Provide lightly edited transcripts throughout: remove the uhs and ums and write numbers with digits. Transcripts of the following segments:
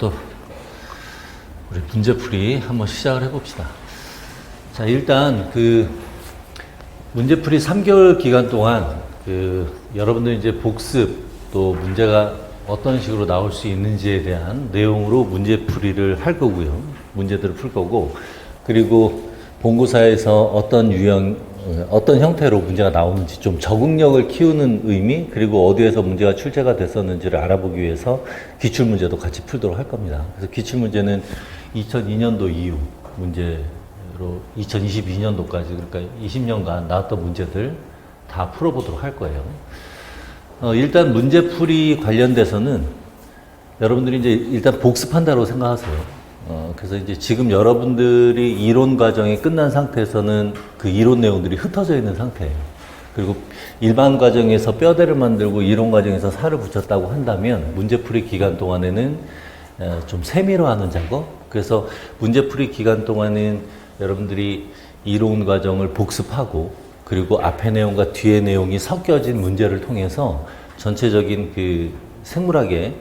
또 우리 문제풀이 한번 시작을 해봅시다. 자, 일단 그 문제풀이 3개월 기간 동안 여러분들 이제 복습 또 문제가 어떤 식으로 나올 수 있는지에 대한 내용으로 문제풀이를 할 거고요. 문제들을 풀 거고, 그리고 본고사에서 어떤 형태로 문제가 나오는지 좀 적응력을 키우는 의미, 그리고 어디에서 문제가 출제가 됐었는지를 알아보기 위해서 기출문제도 같이 풀도록 할 겁니다. 그래서 기출문제는 2002년도 이후 문제로 2022년도까지, 그러니까 20년간 나왔던 문제들 다 풀어보도록 할 거예요. 일단 문제풀이 관련돼서는 여러분들이 이제 일단 복습한다고 생각하세요. 그래서 이제 지금 여러분들이 이론 과정이 끝난 상태에서는 그 이론 내용들이 흩어져 있는 상태예요. 그리고 일반 과정에서 뼈대를 만들고 이론 과정에서 살을 붙였다고 한다면 문제풀이 기간 동안에는 좀 세밀화하는 작업. 그래서 문제풀이 기간 동안은 여러분들이 이론 과정을 복습하고, 그리고 앞의 내용과 뒤의 내용이 섞여진 문제를 통해서 전체적인 그 생물학의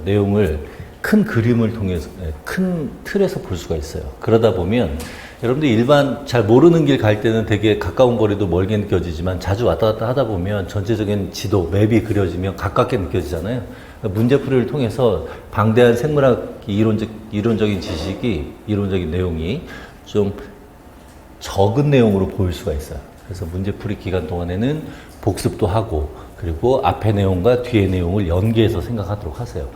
내용을 큰 그림을 통해서, 큰 틀에서 볼 수가 있어요. 그러다 보면 여러분들이 일반 잘 모르는 길 갈 때는 되게 가까운 거리도 멀게 느껴지지만, 자주 왔다 갔다 하다 보면 전체적인 지도, 맵이 그려지면 가깝게 느껴지잖아요. 문제풀이를 통해서 방대한 생물학 이론적인 지식이, 이론적인 내용이 좀 적은 내용으로 보일 수가 있어요. 그래서 문제풀이 기간 동안에는 복습도 하고, 그리고 앞의 내용과 뒤의 내용을 연계해서 생각하도록 하세요.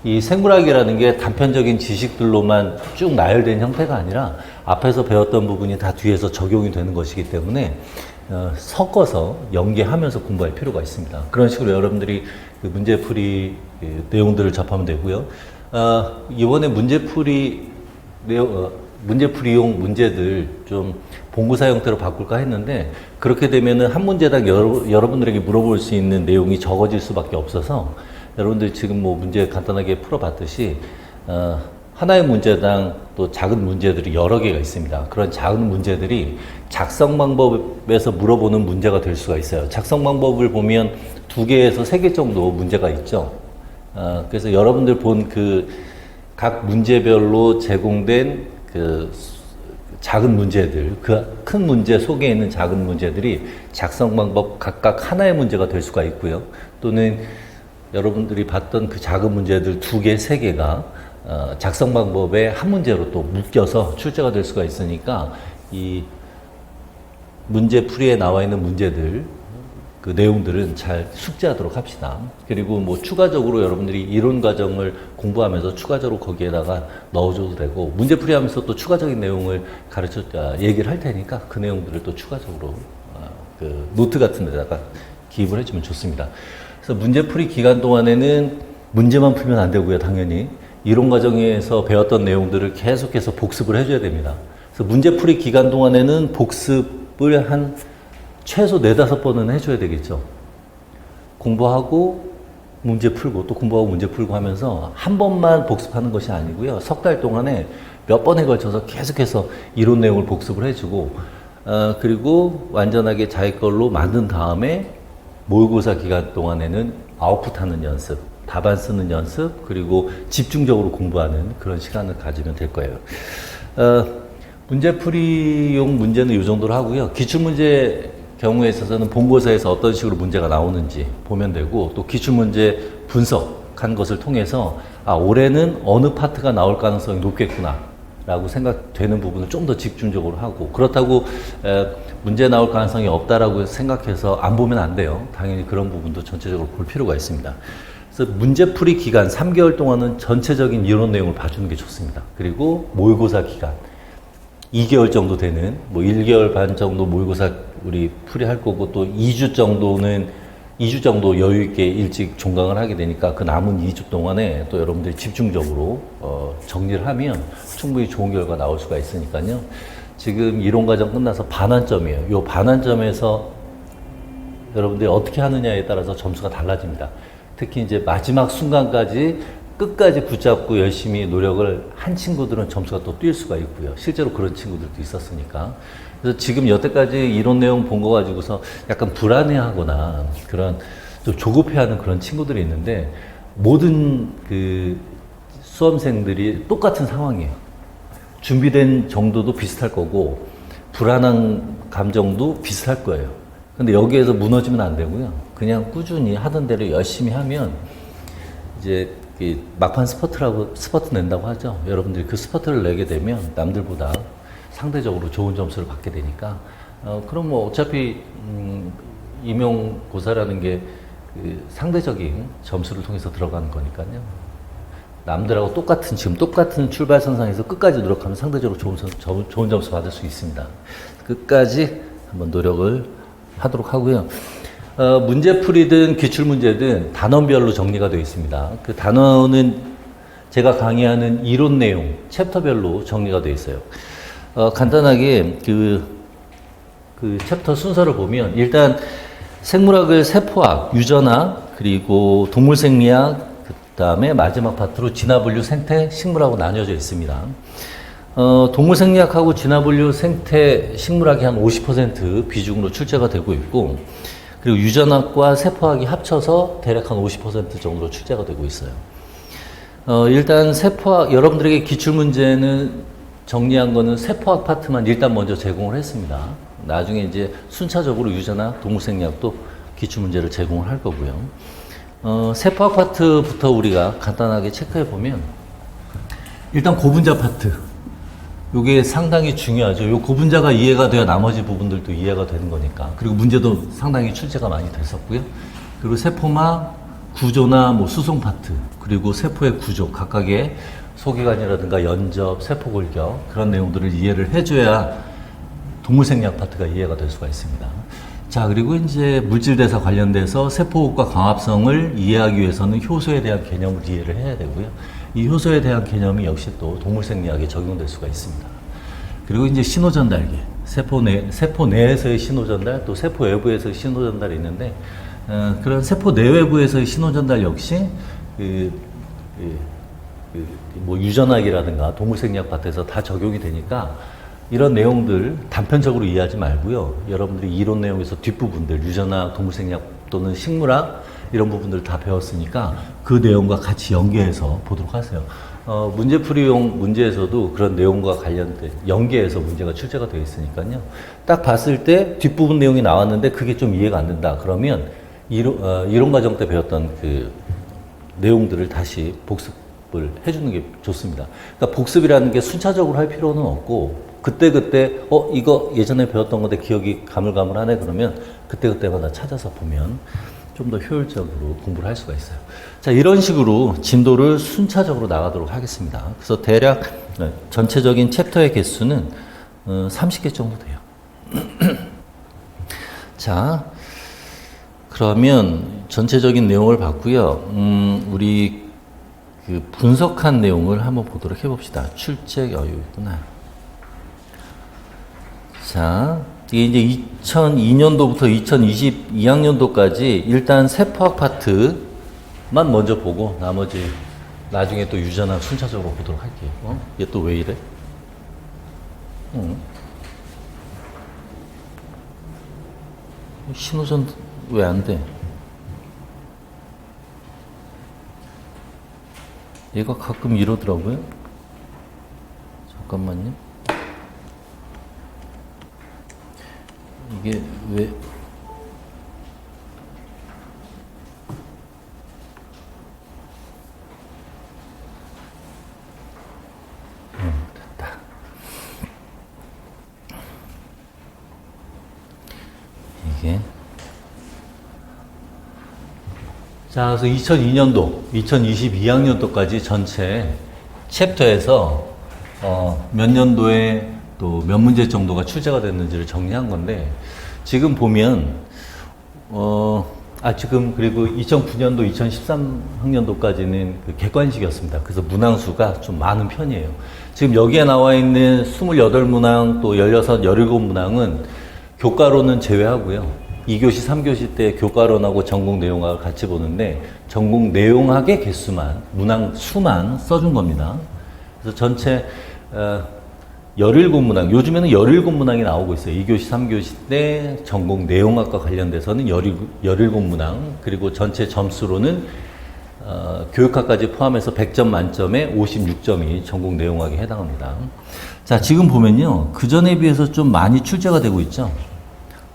이 생물학이라는 게 단편적인 지식들로만 쭉 나열된 형태가 아니라 앞에서 배웠던 부분이 다 뒤에서 적용이 되는 것이기 때문에 섞어서 연계하면서 공부할 필요가 있습니다. 그런 식으로 여러분들이 그 문제풀이 내용들을 접하면 되고요. 이번에 문제풀이용 문제들 좀 본고사 형태로 바꿀까 했는데, 그렇게 되면은 한 문제당 여러분들에게 물어볼 수 있는 내용이 적어질 수밖에 없어서, 여러분들이 지금 뭐 문제 간단하게 풀어봤듯이 하나의 문제당 또 작은 문제들이 여러 개가 있습니다. 그런 작은 문제들이 작성 방법에서 물어보는 문제가 될 수가 있어요. 작성 방법을 보면 2개에서 3개 정도 문제가 있죠. 그래서 여러분들 본 그 각 문제별로 제공된 그 작은 문제들, 그 큰 문제 속에 있는 작은 문제들이 작성 방법 각각 하나의 문제가 될 수가 있고요. 또는 여러분들이 봤던 그 작은 문제들 2개, 3개가 작성 방법의 한 문제로 또 묶여서 출제가 될 수가 있으니까, 이 문제풀이에 나와 있는 문제들, 그 내용들은 잘 숙지하도록 합시다. 그리고 뭐 추가적으로 여러분들이 이론 과정을 공부하면서 추가적으로 거기에다가 넣어줘도 되고, 문제풀이 하면서 또 추가적인 내용을 얘기를 할 테니까 그 내용들을 또 추가적으로 그 노트 같은 데다가 기입을 해주면 좋습니다. 그래서 문제풀이 기간 동안에는 문제만 풀면 안 되고요. 당연히 이론 과정에서 배웠던 내용들을 계속해서 복습을 해줘야 됩니다. 그래서 문제풀이 기간 동안에는 복습을 한 최소 4-5번은 해줘야 되겠죠. 공부하고 문제 풀고 또 공부하고 문제 풀고 하면서 한 번만 복습하는 것이 아니고요. 석 달 동안에 몇 번에 걸쳐서 계속해서 이론 내용을 복습을 해주고, 그리고 완전하게 자기 걸로 만든 다음에 모의고사 기간 동안에는 아웃풋하는 연습, 답안 쓰는 연습, 그리고 집중적으로 공부하는 그런 시간을 가지면 될 거예요. 문제풀이용 문제는 이 정도로 하고요. 기출문제 경우에 있어서는 본고사에서 어떤 식으로 문제가 나오는지 보면 되고, 또 기출문제 분석한 것을 통해서 올해는 어느 파트가 나올 가능성이 높겠구나 라고 생각되는 부분을 좀 더 집중적으로 하고, 그렇다고 문제 나올 가능성이 없다라고 생각해서 안 보면 안 돼요. 당연히 그런 부분도 전체적으로 볼 필요가 있습니다. 그래서 문제풀이 기간 3개월 동안은 전체적인 이론 내용을 봐주는 게 좋습니다. 그리고 모의고사 기간 2개월 정도 되는, 뭐 1개월 반 정도 모의고사 우리 풀이할 거고, 또 2주 정도 여유 있게 일찍 종강을 하게 되니까 그 남은 2주 동안에 또 여러분들이 집중적으로 정리를 하면 충분히 좋은 결과 나올 수가 있으니까요. 지금 이론 과정 끝나서 반환점이에요. 이 반환점에서 여러분들이 어떻게 하느냐에 따라서 점수가 달라집니다. 특히 이제 마지막 순간까지 끝까지 붙잡고 열심히 노력을 한 친구들은 점수가 또 뛸 수가 있고요. 실제로 그런 친구들도 있었으니까. 그래서 지금 여태까지 이론 내용 본 거 가지고서 약간 불안해하거나 그런 좀 조급해하는 그런 친구들이 있는데, 모든 그 수험생들이 똑같은 상황이에요. 준비된 정도도 비슷할 거고 불안한 감정도 비슷할 거예요. 근데 여기에서 무너지면 안 되고요. 그냥 꾸준히 하던 대로 열심히 하면 이제 막판 스퍼트 낸다고 하죠. 여러분들이 그 스퍼트를 내게 되면 남들보다 상대적으로 좋은 점수를 받게 되니까 그럼 뭐 어차피 임용고사라는 게 그 상대적인 점수를 통해서 들어가는 거니까요. 남들하고 지금 똑같은 출발선상에서 끝까지 노력하면 상대적으로 좋은 점수 받을 수 있습니다. 끝까지 한번 노력을 하도록 하고요. 문제풀이든 기출문제든 단원별로 정리가 되어 있습니다. 그 단원은 제가 강의하는 이론 내용, 챕터별로 정리가 되어 있어요. 간단하게 그 챕터 순서를 보면 일단 생물학을 세포학, 유전학, 그리고 동물생리학, 그 다음에 마지막 파트로 진화분류, 생태, 식물하고 나뉘어져 있습니다. 동물생리학하고 진화분류, 생태, 식물학이 한 50% 비중으로 출제가 되고 있고, 그리고 유전학과 세포학이 합쳐서 대략 한 50% 정도로 출제가 되고 있어요. 일단 세포학, 여러분들에게 기출문제는 정리한 거는 세포학 파트만 일단 먼저 제공을 했습니다. 나중에 이제 순차적으로 유전학, 동물생리학도 기출문제를 제공을 할 거고요. 세포학 파트부터 우리가 간단하게 체크해 보면, 일단 고분자 파트. 요게 상당히 중요하죠. 요 고분자가 이해가 돼야 나머지 부분들도 이해가 되는 거니까. 그리고 문제도 상당히 출제가 많이 됐었고요. 그리고 세포막 구조나 뭐 수송 파트, 그리고 세포의 구조, 각각의 소기관이라든가 연접, 세포골격, 그런 내용들을 이해를 해줘야 동물생리학 파트가 이해가 될 수가 있습니다. 자, 그리고 이제 물질대사 관련돼서 세포호흡과 광합성을 이해하기 위해서는 효소에 대한 개념을 이해를 해야 되고요. 이 효소에 대한 개념이 역시 또 동물생리학에 적용될 수가 있습니다. 그리고 이제 신호전달계, 세포 내에서의 신호전달, 또 세포 외부에서의 신호전달이 있는데, 그런 세포 내외부에서의 신호전달 역시 뭐 유전학이라든가 동물생리학 파트에서 다 적용이 되니까 이런 내용들 단편적으로 이해하지 말고요. 여러분들이 이론 내용에서 뒷부분들, 유전학, 동물생리학 또는 식물학 이런 부분들을 다 배웠으니까 그 내용과 같이 연계해서 보도록 하세요. 문제풀이용 문제에서도 그런 내용과 관련된 연계해서 문제가 출제가 되어 있으니까요. 딱 봤을 때 뒷부분 내용이 나왔는데 그게 좀 이해가 안 된다. 그러면 이론 과정 때 배웠던 그 내용들을 다시 복습을 해주는 게 좋습니다. 그러니까 복습이라는 게 순차적으로 할 필요는 없고 그때그때 이거 예전에 배웠던 건데 기억이 가물가물하네 그러면 그때그때마다 찾아서 보면 좀 더 효율적으로 공부를 할 수가 있어요. 자, 이런 식으로 진도를 순차적으로 나가도록 하겠습니다. 그래서 대략 전체적인 챕터의 개수는 30개 정도 돼요. 자, 그러면 전체적인 내용을 봤고요. 우리 그 분석한 내용을 한번 보도록 해봅시다. 출제 여유구나. 자, 이게 이제 2002년도부터 2022학년도까지 일단 세포학 파트만 먼저 보고 나머지 나중에 또 유전학 순차적으로 보도록 할게요. 얘 또 왜 이래? 신호전 왜 안 돼? 얘가 가끔 이러더라고요. 잠깐만요. 이게 왜 됐다. 이게 자, 그래서 2002년도, 2022학년도까지 전체 챕터에서 몇 년도에 또 몇 문제 정도가 출제가 됐는지를 정리한 건데 지금 보면 지금 그리고 2009년도, 2013학년도까지는 그 객관식이었습니다. 그래서 문항수가 좀 많은 편이에요. 지금 여기에 나와 있는 28문항 또 16, 17문항은 교과로는 제외하고요. 2교시, 3교시 때 교과론하고 전공 내용학을 같이 보는데 전공 내용학의 개수만, 문항 수만 써준 겁니다. 그래서 전체 17문항, 요즘에는 17문항이 나오고 있어요. 2교시, 3교시 때 전공 내용학과 관련돼서는 17문항, 그리고 전체 점수로는 교육학까지 포함해서 100점 만점에 56점이 전공 내용학에 해당합니다. 자, 지금 보면요. 그전에 비해서 좀 많이 출제가 되고 있죠.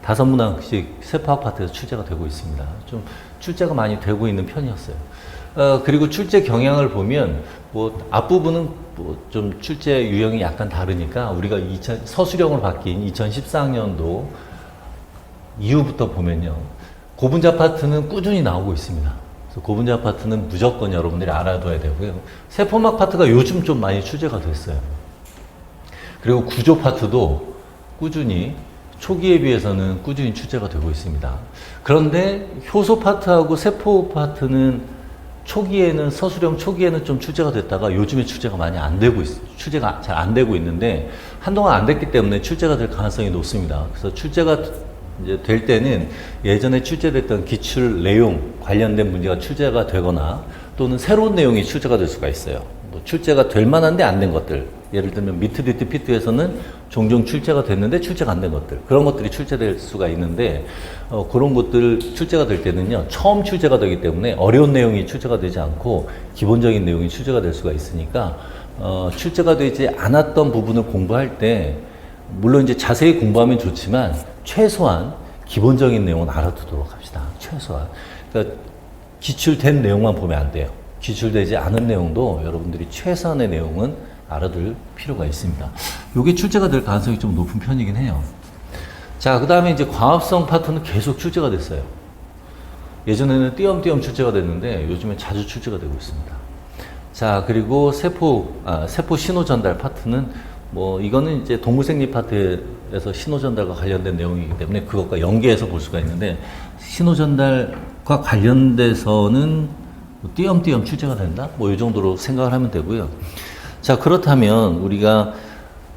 5문항씩 세포학 파트에서 출제가 되고 있습니다. 좀 출제가 많이 되고 있는 편이었어요. 그리고 출제 경향을 보면 뭐 앞부분은 뭐 좀 출제 유형이 약간 다르니까 우리가 서술형으로 바뀐 2014학년도 이후부터 보면요. 고분자 파트는 꾸준히 나오고 있습니다. 그래서 고분자 파트는 무조건 여러분들이 알아둬야 되고요. 세포막 파트가 요즘 좀 많이 출제가 됐어요. 그리고 구조 파트도 꾸준히 초기에 비해서는 꾸준히 출제가 되고 있습니다. 그런데 효소 파트하고 세포 파트는 초기에는 서술형 초기에는 좀 출제가 됐다가 요즘에 출제가 많이 안 되고 있어요. 출제가 잘 안 되고 있는데 한동안 안 됐기 때문에 출제가 될 가능성이 높습니다. 그래서 출제가 이제 될 때는 예전에 출제됐던 기출 내용 관련된 문제가 출제가 되거나 또는 새로운 내용이 출제가 될 수가 있어요. 뭐 출제가 될 만한데 안 된 것들. 예를 들면 미트디트 피트에서는 종종 출제가 됐는데 출제가 안 된 것들. 그런 것들이 출제될 수가 있는데 그런 것들 출제가 될 때는요. 처음 출제가 되기 때문에 어려운 내용이 출제가 되지 않고 기본적인 내용이 출제가 될 수가 있으니까 출제가 되지 않았던 부분을 공부할 때 물론 이제 자세히 공부하면 좋지만 최소한 기본적인 내용은 알아두도록 합시다. 최소한. 그러니까 기출된 내용만 보면 안 돼요. 기출되지 않은 내용도 여러분들이 최소한의 내용은 알아둘 필요가 있습니다. 이게 출제가 될 가능성이 좀 높은 편이긴 해요. 자, 그 다음에 이제 광합성 파트는 계속 출제가 됐어요. 예전에는 띄엄띄엄 출제가 됐는데 요즘에 자주 출제가 되고 있습니다. 자, 그리고 세포 신호 전달 파트는 뭐 이거는 이제 동물생리 파트에서 신호 전달과 관련된 내용이기 때문에 그것과 연계해서 볼 수가 있는데 신호 전달과 관련돼서는 뭐 띄엄띄엄 출제가 된다? 뭐 이 정도로 생각을 하면 되고요. 자, 그렇다면 우리가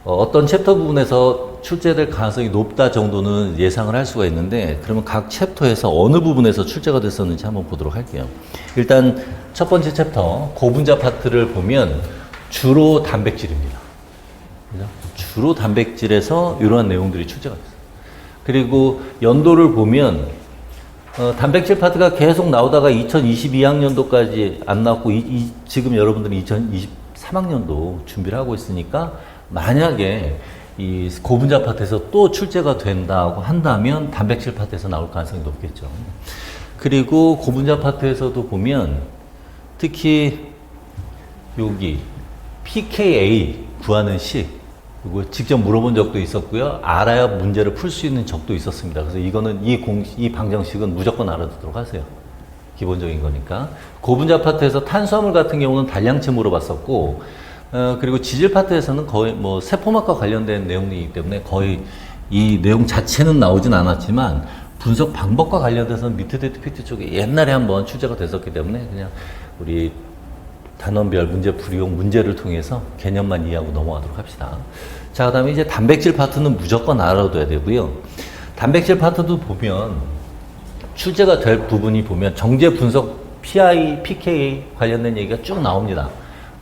어떤 챕터 부분에서 출제될 가능성이 높다 정도는 예상을 할 수가 있는데 그러면 각 챕터에서 어느 부분에서 출제가 됐었는지 한번 보도록 할게요. 일단 첫 번째 챕터 고분자 파트를 보면 주로 단백질입니다. 그죠? 주로 단백질에서 이러한 내용들이 출제가 됐어요. 그리고 연도를 보면 단백질 파트가 계속 나오다가 2022학년도까지 안 나왔고 지금 여러분들은 2023학년도 준비를 하고 있으니까 만약에 이 고분자 파트에서 또 출제가 된다고 한다면 단백질 파트에서 나올 가능성이 높겠죠. 그리고 고분자 파트에서도 보면 특히 여기 PKA 구하는 식 그리고 직접 물어본 적도 있었고요. 알아야 문제를 풀 수 있는 적도 있었습니다. 그래서 이거는 이 방정식은 무조건 알아두도록 하세요. 기본적인 거니까. 고분자 파트에서 탄수화물 같은 경우는 단량체 물어봤었고, 그리고 지질 파트에서는 거의 뭐 세포막과 관련된 내용이기 때문에 거의 이 내용 자체는 나오진 않았지만 분석 방법과 관련돼서는 미트디트 피트 쪽에 옛날에 한번 출제가 됐었기 때문에 그냥 우리 단원별 문제풀이용 문제를 통해서 개념만 이해하고 넘어가도록 합시다. 자, 그 다음에 이제 단백질 파트는 무조건 알아둬야 되고요. 단백질 파트도 보면 출제가 될 부분이 보면 정제 분석 PI, PKA 관련된 얘기가 쭉 나옵니다.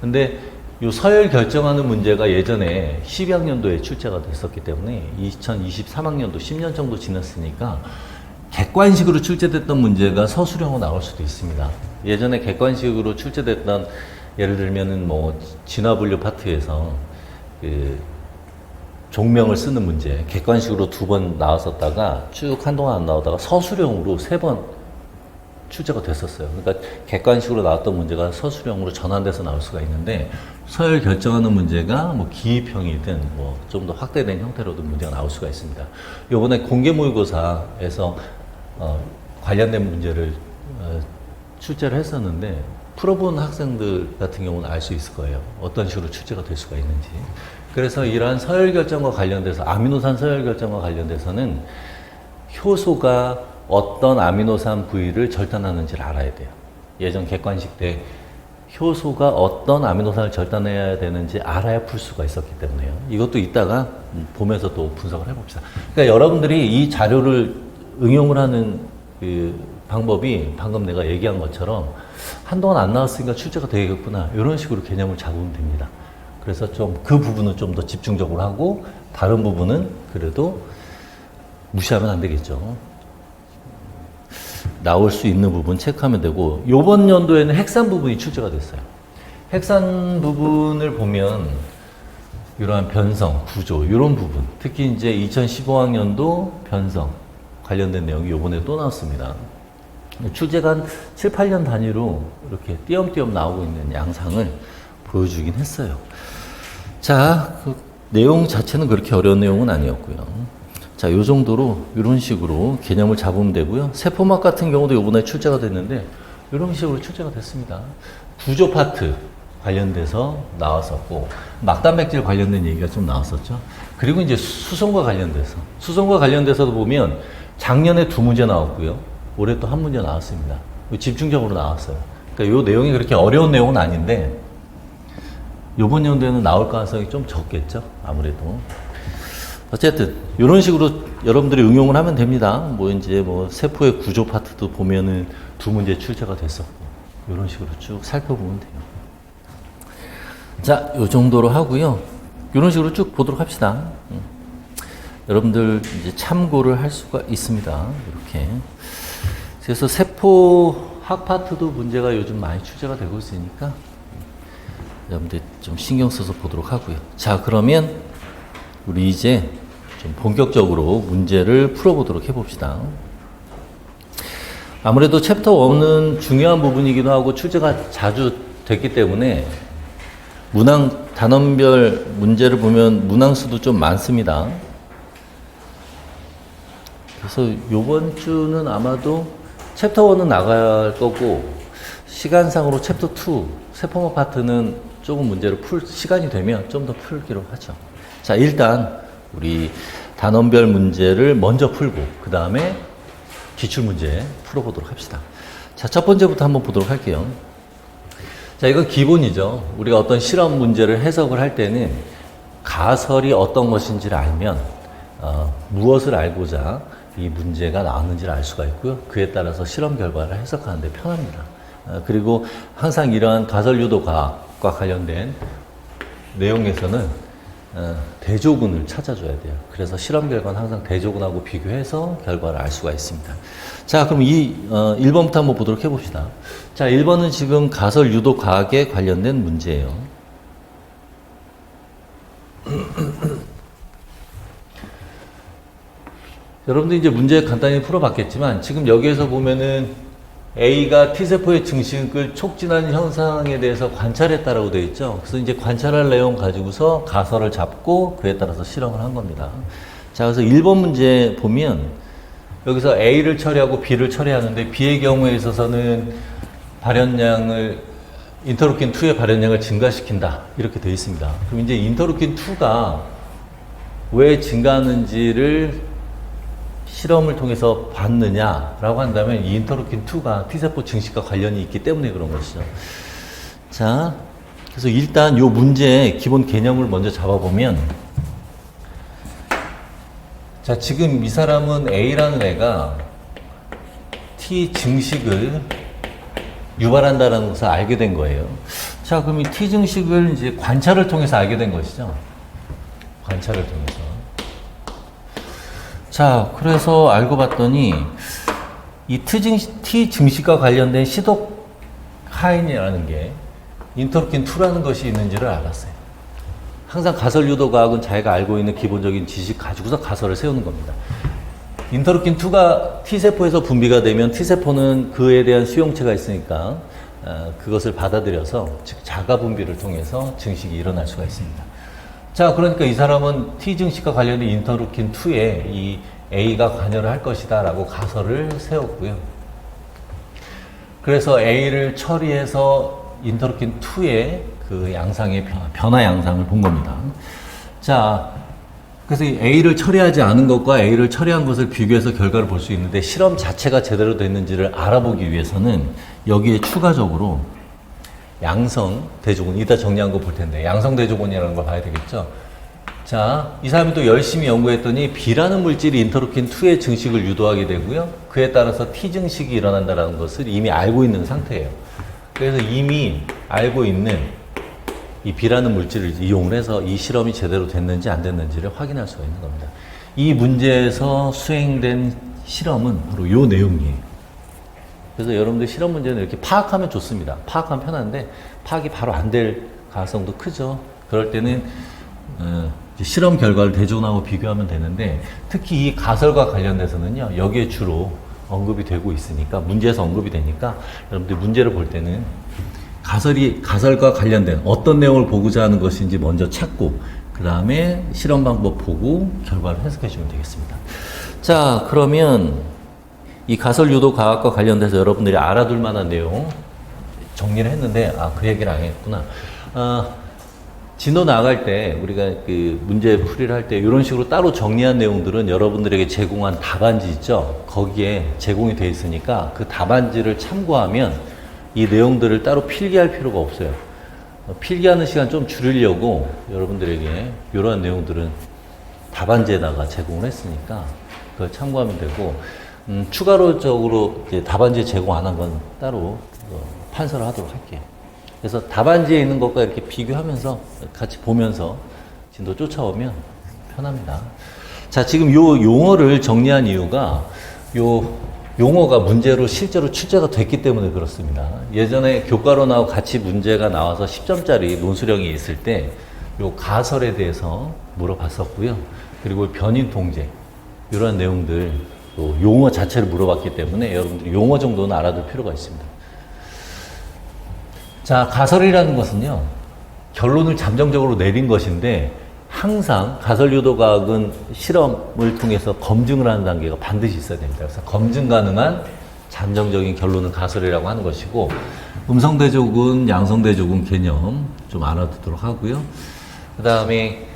근데 요 서열 결정하는 문제가 예전에 12학년도에 출제가 됐었기 때문에 2023학년도 10년 정도 지났으니까 객관식으로 출제됐던 문제가 서술형으로 나올 수도 있습니다. 예전에 객관식으로 출제됐던 예를 들면은 뭐 진화분류 파트에서 그 종명을 쓰는 문제 객관식으로 2번 나왔었다가 쭉 한동안 안 나오다가 서술형으로 3번 출제가 됐었어요. 그러니까 객관식으로 나왔던 문제가 서술형으로 전환돼서 나올 수가 있는데 서열 결정하는 문제가 뭐 기입형이든 뭐 좀 더 확대된 형태로도 문제가 나올 수가 있습니다. 요번에 공개 모의고사에서 관련된 문제를 출제를 했었는데 풀어본 학생들 같은 경우는 알 수 있을 거예요. 어떤 식으로 출제가 될 수가 있는지. 그래서 이러한 서열 결정과 관련돼서 아미노산 서열 결정과 관련돼서는 효소가 어떤 아미노산 부위를 절단하는지를 알아야 돼요. 예전 객관식 때 효소가 어떤 아미노산을 절단해야 되는지 알아야 풀 수가 있었기 때문에요. 이것도 이따가 보면서 또 분석을 해봅시다. 그러니까 여러분들이 이 자료를 응용을 하는 그 방법이 방금 내가 얘기한 것처럼 한동안 안 나왔으니까 출제가 되겠구나 이런 식으로 개념을 잡으면 됩니다. 그래서 좀 그 부분은 좀 더 집중적으로 하고 다른 부분은 그래도 무시하면 안 되겠죠. 나올 수 있는 부분 체크하면 되고, 요번 연도에는 핵산 부분이 출제가 됐어요. 핵산 부분을 보면 이러한 변성, 구조, 이런 부분, 특히 이제 2015학년도 변성 관련된 내용이 요번에 또 나왔습니다. 출제가 한 7, 8년 단위로 이렇게 띄엄띄엄 나오고 있는 양상을 보여주긴 했어요. 자, 그 내용 자체는 그렇게 어려운 내용은 아니었고요. 자, 요 정도로 이런 식으로 개념을 잡으면 되고요. 세포막 같은 경우도 요번에 출제가 됐는데 이런 식으로 출제가 됐습니다. 구조 파트 관련돼서 나왔었고, 막단백질 관련된 얘기가 좀 나왔었죠. 그리고 이제 수성과 관련돼서도 보면 작년에 2문제 나왔고요. 올해 또 1문제 나왔습니다. 집중적으로 나왔어요. 그러니까 요 내용이 그렇게 어려운 내용은 아닌데 요번 연도에는 나올 가능성이 좀 적겠죠. 아무래도. 어쨌든 이런 식으로 여러분들이 응용을 하면 됩니다. 뭐 이제 뭐 세포의 구조 파트도 보면은 2문제 출제가 됐었고, 이런 식으로 쭉 살펴보면 돼요. 자, 요 정도로 하고요. 이런 식으로 쭉 보도록 합시다. 여러분들 이제 참고를 할 수가 있습니다. 이렇게. 그래서 세포학 파트도 문제가 요즘 많이 출제가 되고 있으니까 여러분들 좀 신경 써서 보도록 하고요. 자, 그러면 우리 이제 좀 본격적으로 문제를 풀어보도록 해봅시다. 아무래도 챕터 1은 중요한 부분이기도 하고 출제가 자주 됐기 때문에 문항 단원별 문제를 보면 문항수도 좀 많습니다. 그래서 요번 주는 아마도 챕터 1은 나갈 거고, 시간상으로 챕터 2 세포막 파트는 조금 문제를 풀 시간이 되면 좀 더 풀기로 하죠. 자, 일단 우리 단원별 문제를 먼저 풀고 그 다음에 기출문제 풀어보도록 합시다. 자, 첫 번째부터 한번 보도록 할게요. 자, 이건 기본이죠. 우리가 어떤 실험 문제를 해석을 할 때는 가설이 어떤 것인지를 알면 무엇을 알고자 이 문제가 나왔는지를 알 수가 있고요. 그에 따라서 실험 결과를 해석하는 데 편합니다. 그리고 항상 이러한 가설 유도 과학과 관련된 내용에서는 대조군을 찾아줘야 돼요. 그래서 실험 결과는 항상 대조군하고 비교해서 결과를 알 수가 있습니다. 자, 그럼 1번부터 한번 보도록 해봅시다. 자, 1번은 지금 가설 유도 과학에 관련된 문제예요. 여러분들 이제 문제 간단히 풀어봤겠지만, 지금 여기에서 보면은 A가 T세포의 증식을 촉진하는 현상에 대해서 관찰했다라고 되어 있죠. 그래서 이제 관찰할 내용 가지고서 가설을 잡고 그에 따라서 실험을 한 겁니다. 자, 그래서 1번 문제 보면 여기서 A를 처리하고 B를 처리하는데, B의 경우에 있어서는 발현량을, 인터루킨2의 발현량을 증가시킨다. 이렇게 되어 있습니다. 그럼 이제 인터루킨2가 왜 증가하는지를 실험을 통해서 봤느냐라고 한다면, 이 인터루킨2가 T세포 증식과 관련이 있기 때문에 그런 것이죠. 자, 그래서 일단 이 문제의 기본 개념을 먼저 잡아보면, 자, 지금 이 사람은 A라는 애가 T 증식을 유발한다는 것을 알게 된 거예요. 자, 그럼 이 T 증식을 이제 관찰을 통해서 알게 된 것이죠. 관찰을 통해서. 자, 그래서 알고 봤더니 이 T 증식과 관련된 시도카인이라는 게 인터루킨2라는 것이 있는지를 알았어요. 항상 가설 유도과학은 자기가 알고 있는 기본적인 지식 가지고서 가설을 세우는 겁니다. 인터루킨2가 T세포에서 분비가 되면 T세포는 그에 대한 수용체가 있으니까 그것을 받아들여서, 즉 자가 분비를 통해서 증식이 일어날 수가 있습니다. 자, 그러니까 이 사람은 T 증식과 관련된 인터루킨2에 이 A가 관여를 할 것이다 라고 가설을 세웠고요. 그래서 A를 처리해서 인터루킨2의 그 양상의 변화 양상을 본 겁니다. 자, 그래서 A를 처리하지 않은 것과 A를 처리한 것을 비교해서 결과를 볼 수 있는데, 실험 자체가 제대로 됐는지를 알아보기 위해서는 여기에 추가적으로 양성 대조군, 이따 정리한 거 볼 텐데 양성 대조군이라는 걸 봐야 되겠죠. 자, 이 사람이 또 열심히 연구했더니 B라는 물질이 인터루킨2의 증식을 유도하게 되고요. 그에 따라서 T 증식이 일어난다는 것을 이미 알고 있는 상태예요. 그래서 이미 알고 있는 이 B라는 물질을 이용을 해서 이 실험이 제대로 됐는지 안 됐는지를 확인할 수가 있는 겁니다. 이 문제에서 수행된 실험은 바로 이 내용이에요. 그래서 여러분들 실험 문제는 이렇게 파악하면 좋습니다. 파악하면 편한데 파악이 바로 안 될 가능성도 크죠. 그럴 때는 이제 실험 결과를 대조하고 비교하면 되는데, 특히 이 가설과 관련돼서는요, 여기에 주로 언급이 되고 있으니까, 문제에서 언급이 되니까 여러분들 문제를 볼 때는 가설과 관련된 어떤 내용을 보고자 하는 것인지 먼저 찾고, 그 다음에 실험 방법 보고 결과를 해석해 주면 되겠습니다. 자, 그러면 이 가설 유도 과학과 관련돼서 여러분들이 알아둘 만한 내용 정리를 했는데, 그 얘기를 안 했구나. 진도 나갈 때 우리가 그 문제 풀이를 할 때 이런 식으로 따로 정리한 내용들은 여러분들에게 제공한 답안지 있죠? 거기에 제공이 되어 있으니까 그 답안지를 참고하면 이 내용들을 따로 필기할 필요가 없어요. 필기하는 시간 좀 줄이려고 여러분들에게 이러한 내용들은 답안지에다가 제공을 했으니까 그걸 참고하면 되고, 추가적으로 이제 답안지에 제공 안 한 건 따로 판서를 하도록 할게요. 그래서 답안지에 있는 것과 이렇게 비교하면서 같이 보면서 진도 쫓아오면 편합니다. 자, 지금 요 용어를 정리한 이유가 요 용어가 문제로 실제로 출제가 됐기 때문에 그렇습니다. 예전에 교과로 나오고 같이 문제가 나와서 10점짜리 논술형이 있을 때 요 가설에 대해서 물어봤었고요. 그리고 변인 통제, 이런 내용들, 또 용어 자체를 물어봤기 때문에 여러분들이 용어 정도는 알아둘 필요가 있습니다. 자, 가설이라는 것은요, 결론을 잠정적으로 내린 것인데, 항상 가설 유도과학은 실험을 통해서 검증을 하는 단계가 반드시 있어야 됩니다. 그래서 검증 가능한 잠정적인 결론을 가설이라고 하는 것이고, 음성대조군, 양성대조군 개념 좀 알아두도록 하고요. 그 다음에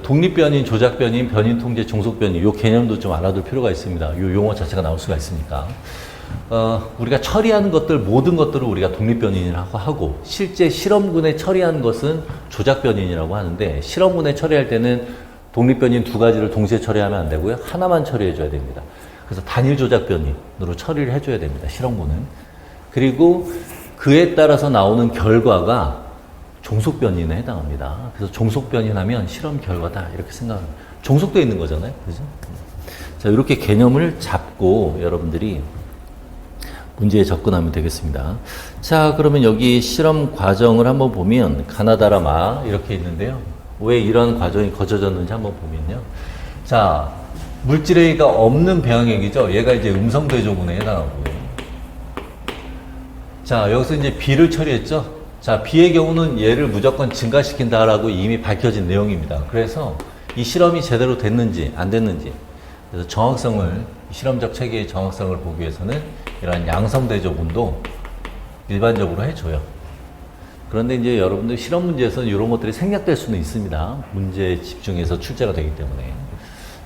독립변인, 조작변인, 변인통제, 종속변인, 이 개념도 좀 알아둘 필요가 있습니다. 이 용어 자체가 나올 수가 있으니까. 우리가 처리하는 것들, 모든 것들을 우리가 독립변인이라고 하고, 실제 실험군에 처리하는 것은 조작변인이라고 하는데, 실험군에 처리할 때는 독립변인 두 가지를 동시에 처리하면 안 되고요. 하나만 처리해줘야 됩니다. 그래서 단일 조작변인으로 처리를 해줘야 됩니다. 실험군은. 그리고 그에 따라서 나오는 결과가 종속변인에 해당합니다. 그래서 종속변인하면 실험 결과다, 이렇게 생각합니다. 종속되어 있는 거잖아요. 그죠? 자, 이렇게 개념을 잡고 여러분들이 문제에 접근하면 되겠습니다. 자, 그러면 여기 실험 과정을 한번 보면 가나다라 이렇게 있는데요. 왜 이런 과정이 거쳐졌는지 한번 보면요. 자, 물질A가 없는 배양액이죠. 얘가 이제 음성대조군에 해당하고요. 자, 여기서 이제 B를 처리했죠. 자, B의 경우는 얘를 무조건 증가시킨다라고 이미 밝혀진 내용입니다. 그래서 이 실험이 제대로 됐는지 안 됐는지, 그래서 정확성을, 실험적 체계의 정확성을 보기 위해서는 이러한 양성대조군도 일반적으로 해줘요. 그런데 이제 여러분들 실험 문제에서는 이런 것들이 생략될 수는 있습니다. 문제에 집중해서 출제가 되기 때문에.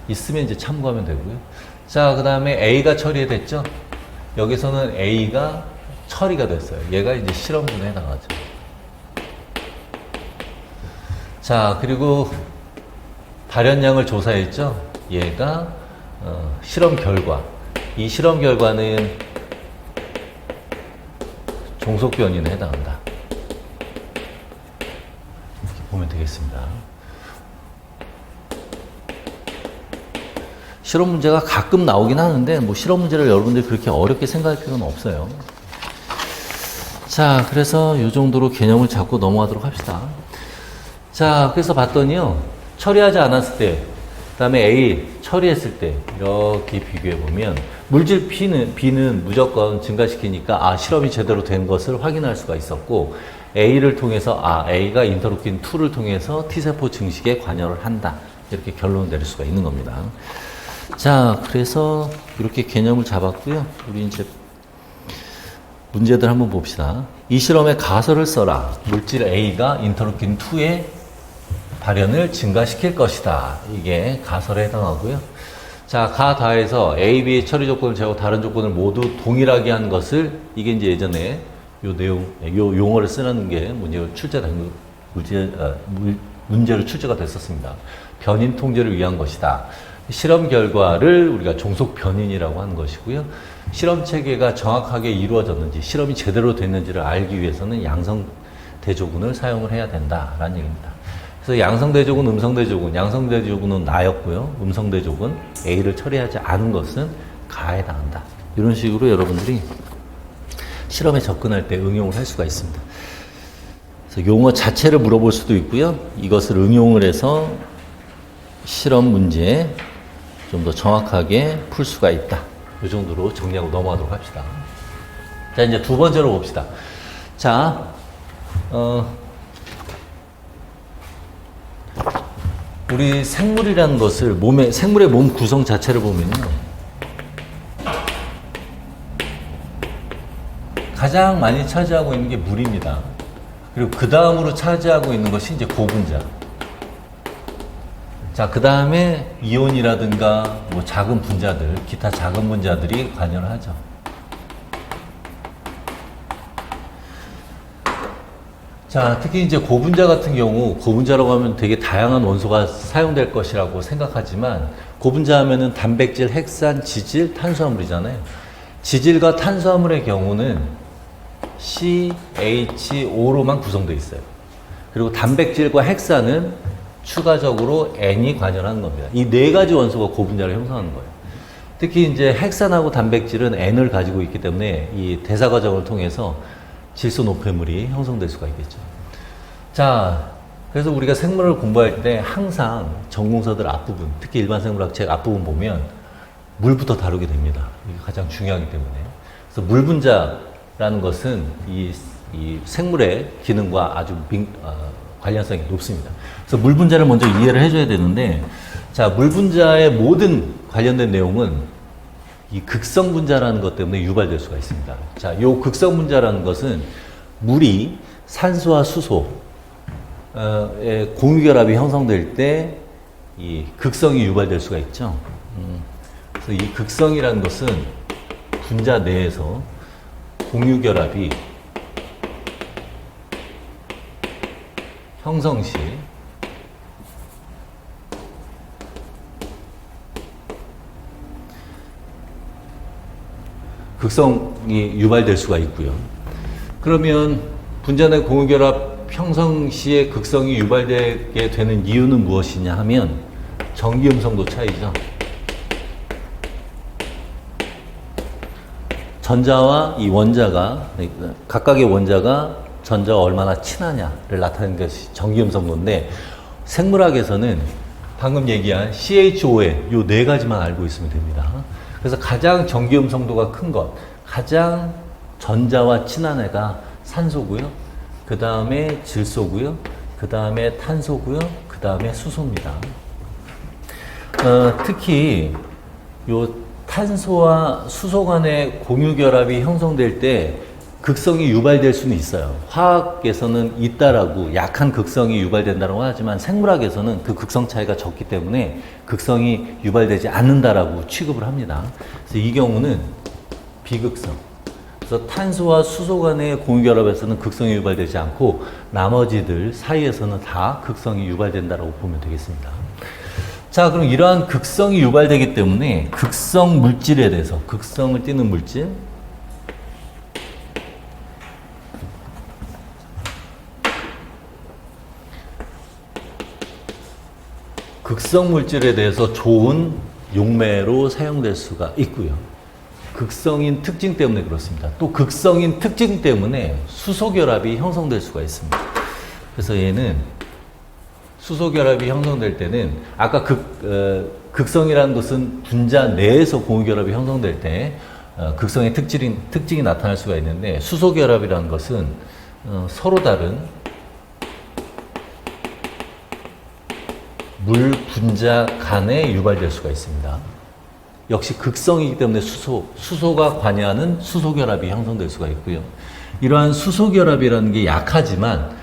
있으면 이제 참고하면 되고요. 자, 그 다음에 A가 처리됐죠? 여기서는 A가 처리가 됐어요. 얘가 이제 실험군에 해당하죠. 자, 그리고 발현량을 조사했죠? 얘가 실험 결과. 이 실험 결과는 종속변인에 해당한다. 이렇게 보면 되겠습니다. 실험 문제가 가끔 나오긴 하는데, 뭐 실험 문제를 여러분들이 그렇게 어렵게 생각할 필요는 없어요. 자, 그래서 이 정도로 개념을 잡고 넘어가도록 합시다. 자, 그래서 봤더니요, 처리하지 않았을 때, 그 다음에 A 처리했을 때 이렇게 비교해 보면 물질 B는 무조건 증가시키니까 실험이 제대로 된 것을 확인할 수가 있었고, A를 통해서 A가 인터루킨 2를 통해서 T세포 증식에 관여를 한다, 이렇게 결론을 내릴 수가 있는 겁니다. 자, 그래서 이렇게 개념을 잡았고요. 우리 이제 문제들 한번 봅시다. 이 실험의 가설을 써라. 물질 A가 인터루킨 2의 발현을 증가시킬 것이다. 이게 가설에 해당하고요. 자, 가다에서 A, B의 처리 조건을 제외하고 다른 조건을 모두 동일하게 한 것을, 이게 이제 예전에 요 내용, 요 용어를 쓰는 게 문제로 출제가 됐었습니다. 변인 통제를 위한 것이다. 실험 결과를 우리가 종속 변인이라고 하는 것이고요. 실험 체계가 정확하게 이루어졌는지, 실험이 제대로 됐는지를 알기 위해서는 양성 대조군을 사용을 해야 된다라는 얘기입니다. 그래서 양성대조군, 음성대조군, 양성대조군은 나였고요. 음성대조군, A를 처리하지 않은 것은 가에 해당한다. 이런 식으로 여러분들이 실험에 접근할 때 응용을 할 수가 있습니다. 그래서 용어 자체를 물어볼 수도 있고요. 이것을 응용을 해서 실험 문제 좀 더 정확하게 풀 수가 있다. 이 정도로 정리하고 넘어가도록 합시다. 자, 이제 두 번째로 봅시다. 자, 우리 생물이라는 것을 생물의 몸 구성 자체를 보면요. 가장 많이 차지하고 있는 게 물입니다. 그리고 그 다음으로 차지하고 있는 것이 이제 고분자. 자, 그 다음에 이온이라든가 뭐 작은 분자들, 기타 작은 분자들이 관여를 하죠. 자, 특히 이제 고분자 같은 경우, 고분자라고 하면 되게 다양한 원소가 사용될 것이라고 생각하지만, 고분자 하면은 단백질, 핵산, 지질, 탄수화물이잖아요. 지질과 탄수화물의 경우는 CHO로만 구성되어 있어요. 그리고 단백질과 핵산은 추가적으로 N이 관여하는 겁니다. 이 네 가지 원소가 고분자를 형성하는 거예요. 특히 이제 핵산하고 단백질은 N을 가지고 있기 때문에 이 대사 과정을 통해서 질소 노폐물이 형성될 수가 있겠죠. 자, 그래서 우리가 생물을 공부할 때 항상 전공서들 앞부분, 특히 일반 생물학 책 앞부분 보면 물부터 다루게 됩니다. 이게 가장 중요하기 때문에. 그래서 물 분자라는 것은 이 생물의 기능과 아주 관련성이 높습니다. 그래서 물 분자를 먼저 이해를 해줘야 되는데, 자, 물 분자의 모든 관련된 내용은 이 극성 분자라는 것 때문에 유발될 수가 있습니다. 자, 요 극성 분자라는 것은 물이 산소와 수소의 공유결합이 형성될 때 이 극성이 유발될 수가 있죠. 그래서 이 극성이라는 것은 분자 내에서 공유결합이 형성 시 극성이 유발될 수가 있고요. 그러면 분자 내 공유결합 형성 시에 극성이 유발되게 되는 이유는 무엇이냐 하면 전기음성도 차이죠. 전자와 이 원자가, 각각의 원자가 전자와 얼마나 친하냐를 나타내는 것이 전기음성도인데, 생물학에서는 방금 얘기한 CHON 요 네 가지만 알고 있으면 됩니다. 그래서 가장 전기음성도가 큰 것, 가장 전자와 친한 애가 산소고요. 그 다음에 질소고요. 그 다음에 탄소고요. 그 다음에 수소입니다. 특히 요 탄소와 수소 간의 공유결합이 형성될 때 극성이 유발될 수는 있어요. 화학에서는 있다라고, 약한 극성이 유발된다고 하지만 생물학에서는 그 극성 차이가 적기 때문에 극성이 유발되지 않는다라고 취급을 합니다. 그래서 이 경우는 비극성. 그래서 탄소와 수소 간의 공유결합에서는 극성이 유발되지 않고 나머지들 사이에서는 다 극성이 유발된다라고 보면 되겠습니다. 자, 그럼 이러한 극성이 유발되기 때문에 극성 물질에 대해서, 극성을 띠는 물질, 극성 물질에 대해서 좋은 용매로 사용될 수가 있고요. 극성인 특징 때문에 그렇습니다. 또 극성인 특징 때문에 수소결합이 형성될 수가 있습니다. 그래서 얘는 수소결합이 형성될 때는, 아까 극성이라는 것은 분자 내에서 공유결합이 형성될 때 극성의 특징이 나타날 수가 있는데, 수소결합이라는 것은 서로 다른 물 분자 간에 유발될 수가 있습니다. 역시 극성이기 때문에 수소가 관여하는 수소결합이 형성될 수가 있고요. 이러한 수소결합이라는 게 약하지만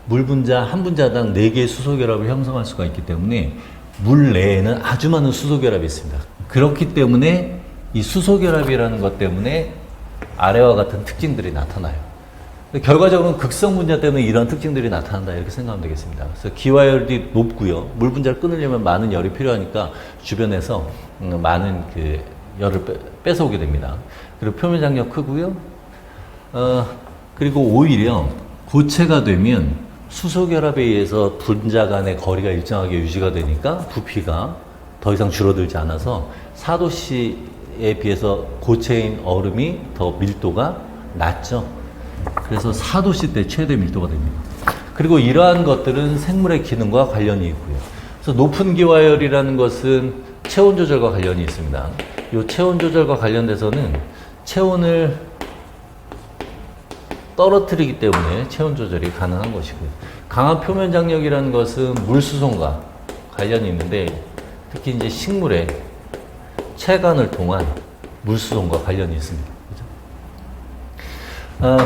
물 분자 한 분자당 4개의 수소결합을 형성할 수가 있기 때문에 물 내에는 아주 많은 수소결합이 있습니다. 그렇기 때문에 이 수소결합이라는 것 때문에 아래와 같은 특징들이 나타나요. 결과적으로는 극성 분자 때문에 이런 특징들이 나타난다, 이렇게 생각하면 되겠습니다. 그래서 기화열이 높고요. 물 분자를 끊으려면 많은 열이 필요하니까 주변에서 많은 그 열을 뺏어오게 됩니다. 그리고 표면 장력 크고요. 그리고 오히려 고체가 되면 수소 결합에 의해서 분자 간의 거리가 일정하게 유지가 되니까 부피가 더 이상 줄어들지 않아서 4도씨에 비해서 고체인 얼음이 더 밀도가 낮죠. 그래서 4도씨 때 최대 밀도가 됩니다. 그리고 이러한 것들은 생물의 기능과 관련이 있고요. 그래서 높은 기화열이라는 것은 체온 조절과 관련이 있습니다. 이 체온 조절과 관련돼서는 체온을 떨어뜨리기 때문에 체온 조절이 가능한 것이고요. 강한 표면 장력이라는 것은 물 수송과 관련이 있는데 특히 이제 식물의 체관을 통한 물 수송과 관련이 있습니다.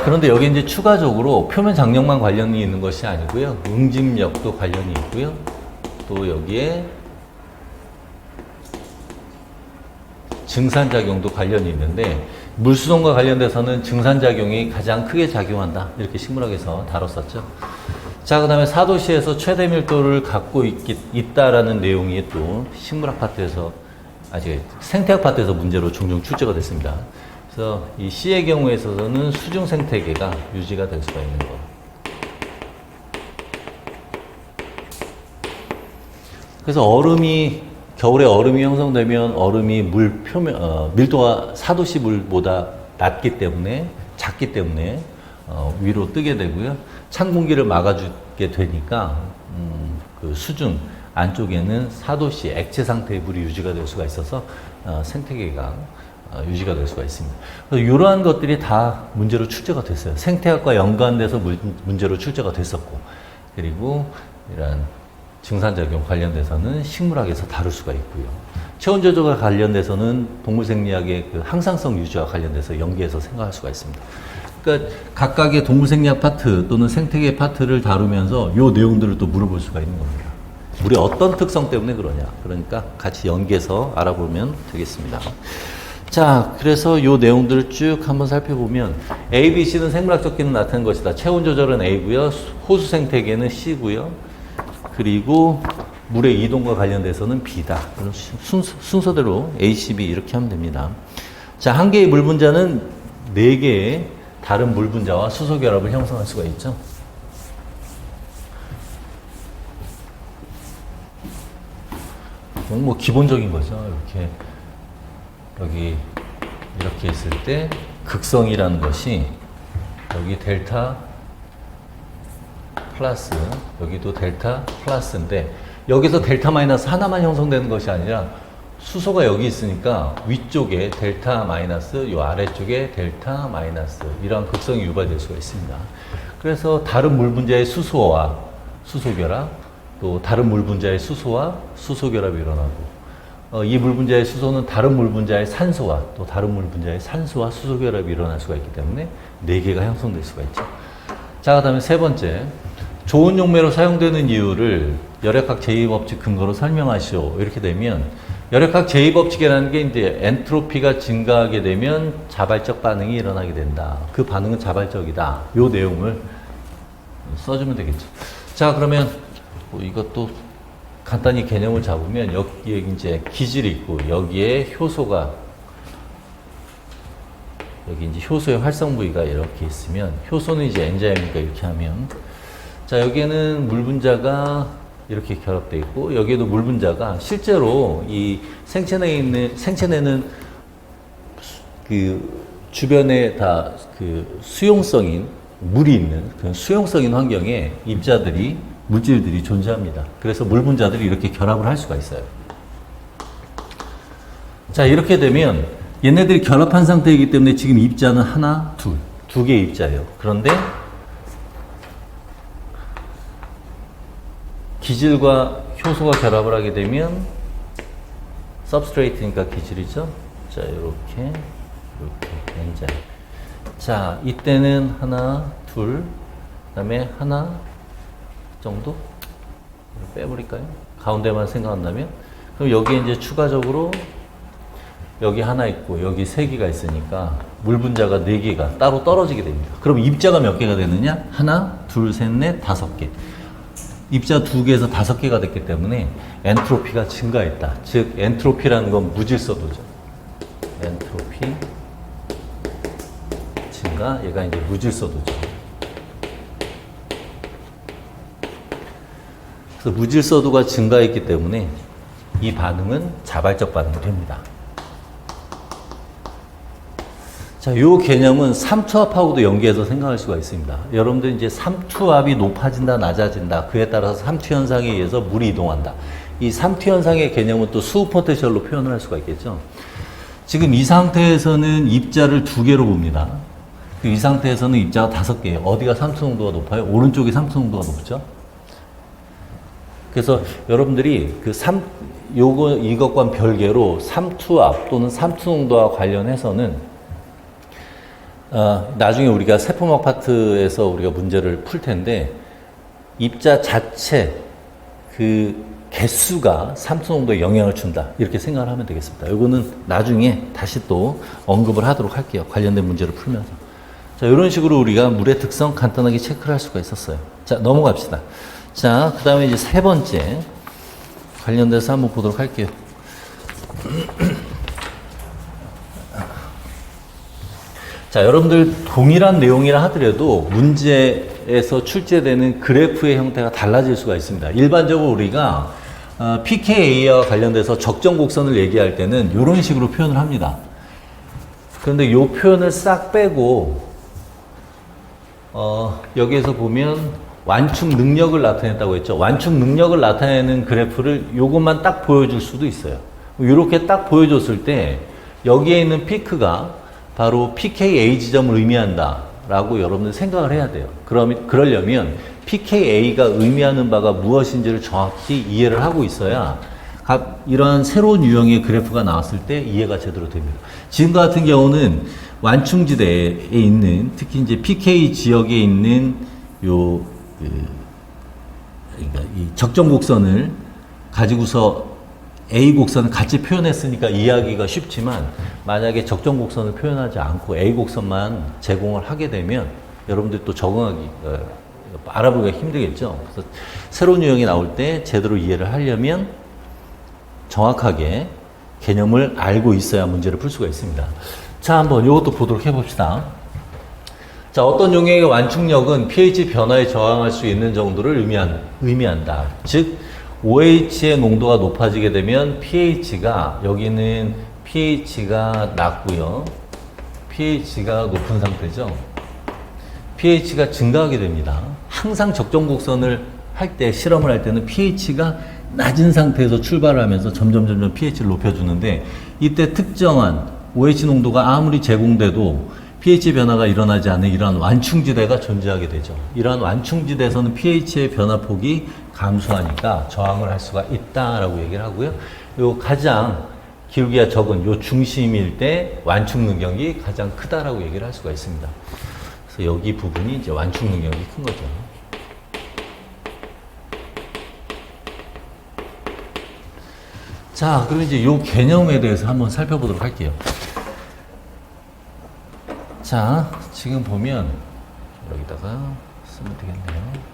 그런데 여기 이제 추가적으로 표면 장력만 관련이 있는 것이 아니고요. 응집력도 관련이 있고요. 또 여기에 증산작용도 관련이 있는데 물수송과 관련돼서는 증산작용이 가장 크게 작용한다. 이렇게 식물학에서 다뤘었죠. 자, 그 다음에 4도시에서 최대 밀도를 갖고 있다라는 내용이 또 식물학 파트에서 아직 생태학 파트에서 문제로 종종 출제가 됐습니다. 그래서 이 C의 경우에 있어서는 수중 생태계가 유지가 될 수가 있는 거. 그래서 겨울에 얼음이 형성되면 얼음이 물 표면, 밀도가 4도씨 물보다 작기 때문에 위로 뜨게 되고요. 찬 공기를 막아주게 되니까 그 수중 안쪽에는 4도씨 액체 상태의 물이 유지가 될 수가 있어서 생태계가 유지가 될 수가 있습니다. 그래서 이러한 것들이 다 문제로 출제가 됐어요. 생태학과 연관돼서 문제로 출제가 됐었고, 그리고 이러한 증산작용 관련돼서는 식물학에서 다룰 수가 있고요. 체온 조절과 관련돼서는 동물생리학의 그 항상성 유지와 관련돼서 연계해서 생각할 수가 있습니다. 그러니까 각각의 동물생리학 파트 또는 생태계 파트를 다루면서 이 내용들을 또 물어볼 수가 있는 겁니다. 물의 어떤 특성 때문에 그러냐. 그러니까 같이 연계해서 알아보면 되겠습니다. 자, 그래서 이 내용들을 쭉 한번 살펴보면 A, B, C는 생물학적 기능 나타낸 것이다. 체온 조절은 A고요. 호수 생태계는 C고요. 그리고 물의 이동과 관련돼서는 B다. 순서대로 A, C, B 이렇게 하면 됩니다. 자, 한 개의 물 분자는 4개의 다른 물 분자와 수소 결합을 형성할 수가 있죠. 뭐 기본적인 거죠. 여기 이렇게 있을 때 극성이라는 것이 여기 델타 플러스, 여기도 델타 플러스인데 여기서 델타 마이너스 하나만 형성되는 것이 아니라 수소가 여기 있으니까 위쪽에 델타 마이너스, 요 아래쪽에 델타 마이너스 이러한 극성이 유발될 수가 있습니다. 그래서 다른 물 분자의 수소와 수소 결합, 또 다른 물 분자의 수소와 수소 결합이 일어나고 이 물 분자의 수소는 다른 물 분자의 산소와 또 다른 물 분자의 산소와 수소 결합이 일어날 수가 있기 때문에 4개가 형성될 수가 있죠. 자, 그 다음에 세 번째, 좋은 용매로 사용되는 이유를 열역학 제2법칙 근거로 설명하시오. 이렇게 되면 열역학 제2법칙이라는 게 이제 엔트로피가 증가하게 되면 자발적 반응이 일어나게 된다. 그 반응은 자발적이다. 요 내용을 써주면 되겠죠. 자, 그러면 뭐 이것도 간단히 개념을 잡으면 여기에 이제 기질이 있고 여기에 효소가 여기 이제 효소의 활성 부위가 이렇게 있으면 효소는 이제 엔자임이니까 이렇게 하면 자, 여기에는 물 분자가 이렇게 결합되어 있고 여기에도 물 분자가 실제로 이 생체내는 그 주변에 다 그 수용성인 물이 있는 그런 수용성인 환경에 물질들이 존재합니다. 그래서 물 분자들이 이렇게 결합을 할 수가 있어요. 자, 이렇게 되면 얘네들이 결합한 상태이기 때문에 지금 입자는 하나, 두 개의 입자예요. 그런데 기질과 효소가 결합을 하게 되면 substrate니까 기질이죠. 자, 이렇게 엔자임. 자, 이때는 하나, 둘, 그다음에 하나 정도 빼버릴까요? 가운데만 생각한다면 그럼 여기에 이제 추가적으로 여기 하나 있고 여기 3개가 있으니까 물 분자가 4개가 따로 떨어지게 됩니다. 그럼 입자가 몇 개가 되느냐? 하나, 둘, 셋, 넷, 5개. 입자 2개에서 5개가 됐기 때문에 엔트로피가 증가했다. 즉 엔트로피라는 건 무질서도죠. 엔트로피 증가, 얘가 이제 무질서도죠. 그래서 무질서도가 증가했기 때문에 이 반응은 자발적 반응이 됩니다. 자, 요 개념은 삼투압하고도 연계해서 생각할 수가 있습니다. 여러분들 이제 삼투압이 높아진다, 낮아진다. 그에 따라서 삼투 현상에 의해서 물이 이동한다. 이 삼투 현상의 개념은 또 수우 포텐셜로 표현을 할 수가 있겠죠. 지금 이 상태에서는 입자를 두 개로 봅니다. 이 상태에서는 입자가 5개예요. 어디가 삼투 농도가 높아요? 오른쪽이 삼투 농도가 높죠. 그래서 여러분들이 이것과 별개로 삼투압 또는 삼투 농도와 관련해서는 나중에 우리가 세포막 파트에서 우리가 문제를 풀 텐데 입자 자체 그 개수가 삼투 농도에 영향을 준다 이렇게 생각을 하면 되겠습니다. 이거는 나중에 다시 또 언급을 하도록 할게요. 관련된 문제를 풀면서. 자, 이런 식으로 우리가 물의 특성 간단하게 체크를 할 수가 있었어요. 자, 넘어갑시다. 자, 그 다음에 이제 세 번째 관련돼서 한번 보도록 할게요. 자, 여러분들 동일한 내용이라 하더라도 문제에서 출제되는 그래프의 형태가 달라질 수가 있습니다. 일반적으로 우리가 pKa와 관련돼서 적정 곡선을 얘기할 때는 이런 식으로 표현을 합니다. 그런데 이 표현을 싹 빼고 여기에서 보면 완충 능력을 나타냈다고 했죠. 완충 능력을 나타내는 그래프를 요것만 딱 보여줄 수도 있어요. 이렇게 딱 보여줬을 때 여기에 있는 피크가 바로 pKa 지점을 의미한다 라고 여러분들 생각을 해야 돼요. 그러려면 pKa가 의미하는 바가 무엇인지를 정확히 이해를 하고 있어야 이러한 새로운 유형의 그래프가 나왔을 때 이해가 제대로 됩니다. 지금과 같은 경우는 완충지대에 있는 특히 이제 pK 지역에 있는 그러니까 이 적정 곡선을 가지고서 A 곡선을 같이 표현했으니까 이해하기가 쉽지만 만약에 적정 곡선을 표현하지 않고 A 곡선만 제공을 하게 되면 여러분들이 또 적응하기 알아보기가 힘들겠죠. 그래서 새로운 유형이 나올 때 제대로 이해를 하려면 정확하게 개념을 알고 있어야 문제를 풀 수가 있습니다. 자, 한번 이것도 보도록 해봅시다. 자, 어떤 용액의 완충력은 pH 변화에 저항할 수 있는 정도를 의미한다. 즉 OH의 농도가 높아지게 되면 pH가 여기는 pH가 낮고요. pH가 높은 상태죠. pH가 증가하게 됩니다. 항상 적정 곡선을 할 때, 실험을 할 때는 pH가 낮은 상태에서 출발을 하면서 점점 pH를 높여주는데 이때 특정한 OH 농도가 아무리 제공돼도 pH 변화가 일어나지 않는 이러한 완충지대가 존재하게 되죠. 이러한 완충지대에서는 pH의 변화폭이 감소하니까 저항을 할 수가 있다라고 얘기를 하고요. 요 가장 기울기가 적은 요 중심일 때 완충 능력이 가장 크다라고 얘기를 할 수가 있습니다. 그래서 여기 부분이 이제 완충 능력이 큰 거죠. 자, 그럼 이제 요 개념에 대해서 한번 살펴보도록 할게요. 자, 지금 보면 여기다가 쓰면 되겠네요.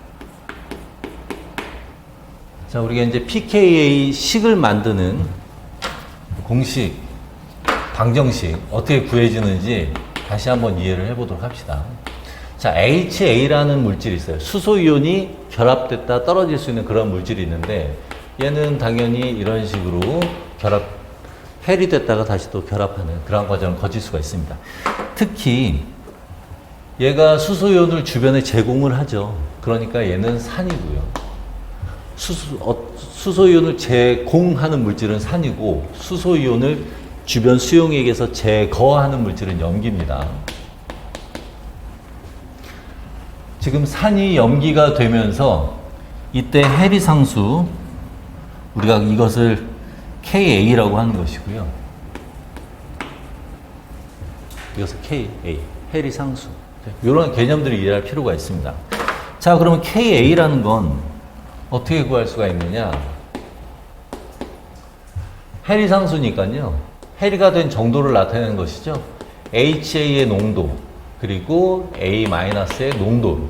자, 우리가 이제 pKa 식을 만드는 공식, 방정식 어떻게 구해지는지 다시 한번 이해를 해보도록 합시다. 자, HA라는 물질이 있어요. 수소이온이 결합됐다 떨어질 수 있는 그런 물질이 있는데 얘는 당연히 이런 식으로 헬이 됐다가 다시 또 결합하는 그런 과정을 거칠 수가 있습니다. 특히 얘가 수소이온을 주변에 제공을 하죠. 그러니까 얘는 산이고요. 수소이온을 제공하는 물질은 산이고 수소이온을 주변 수용액에서 제거하는 물질은 염기입니다. 지금 산이 염기가 되면서 이때 헬이 상수, 우리가 이것을 KA라고 하는 것이고요. 이것을 KA, 헬이 상수. 이런 개념들을 이해할 필요가 있습니다. 자, 그러면 KA라는 건 어떻게 구할 수가 있느냐? 헬이 상수니까요. 헬이가 된 정도를 나타내는 것이죠. HA의 농도, 그리고 A-의 농도.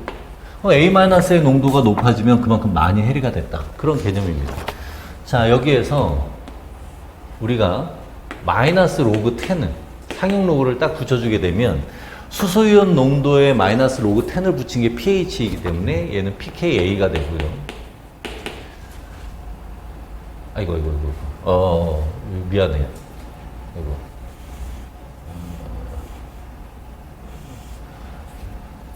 A-의 농도가 높아지면 그만큼 많이 헬이가 됐다. 그런 개념입니다. 자, 여기에서 우리가 마이너스 로그 10을, 상용 로그를 딱 붙여주게 되면 수소이온 농도에 마이너스 로그 10을 붙인 게 pH이기 때문에 얘는 pKa가 되고요. 아이고. 미안해요.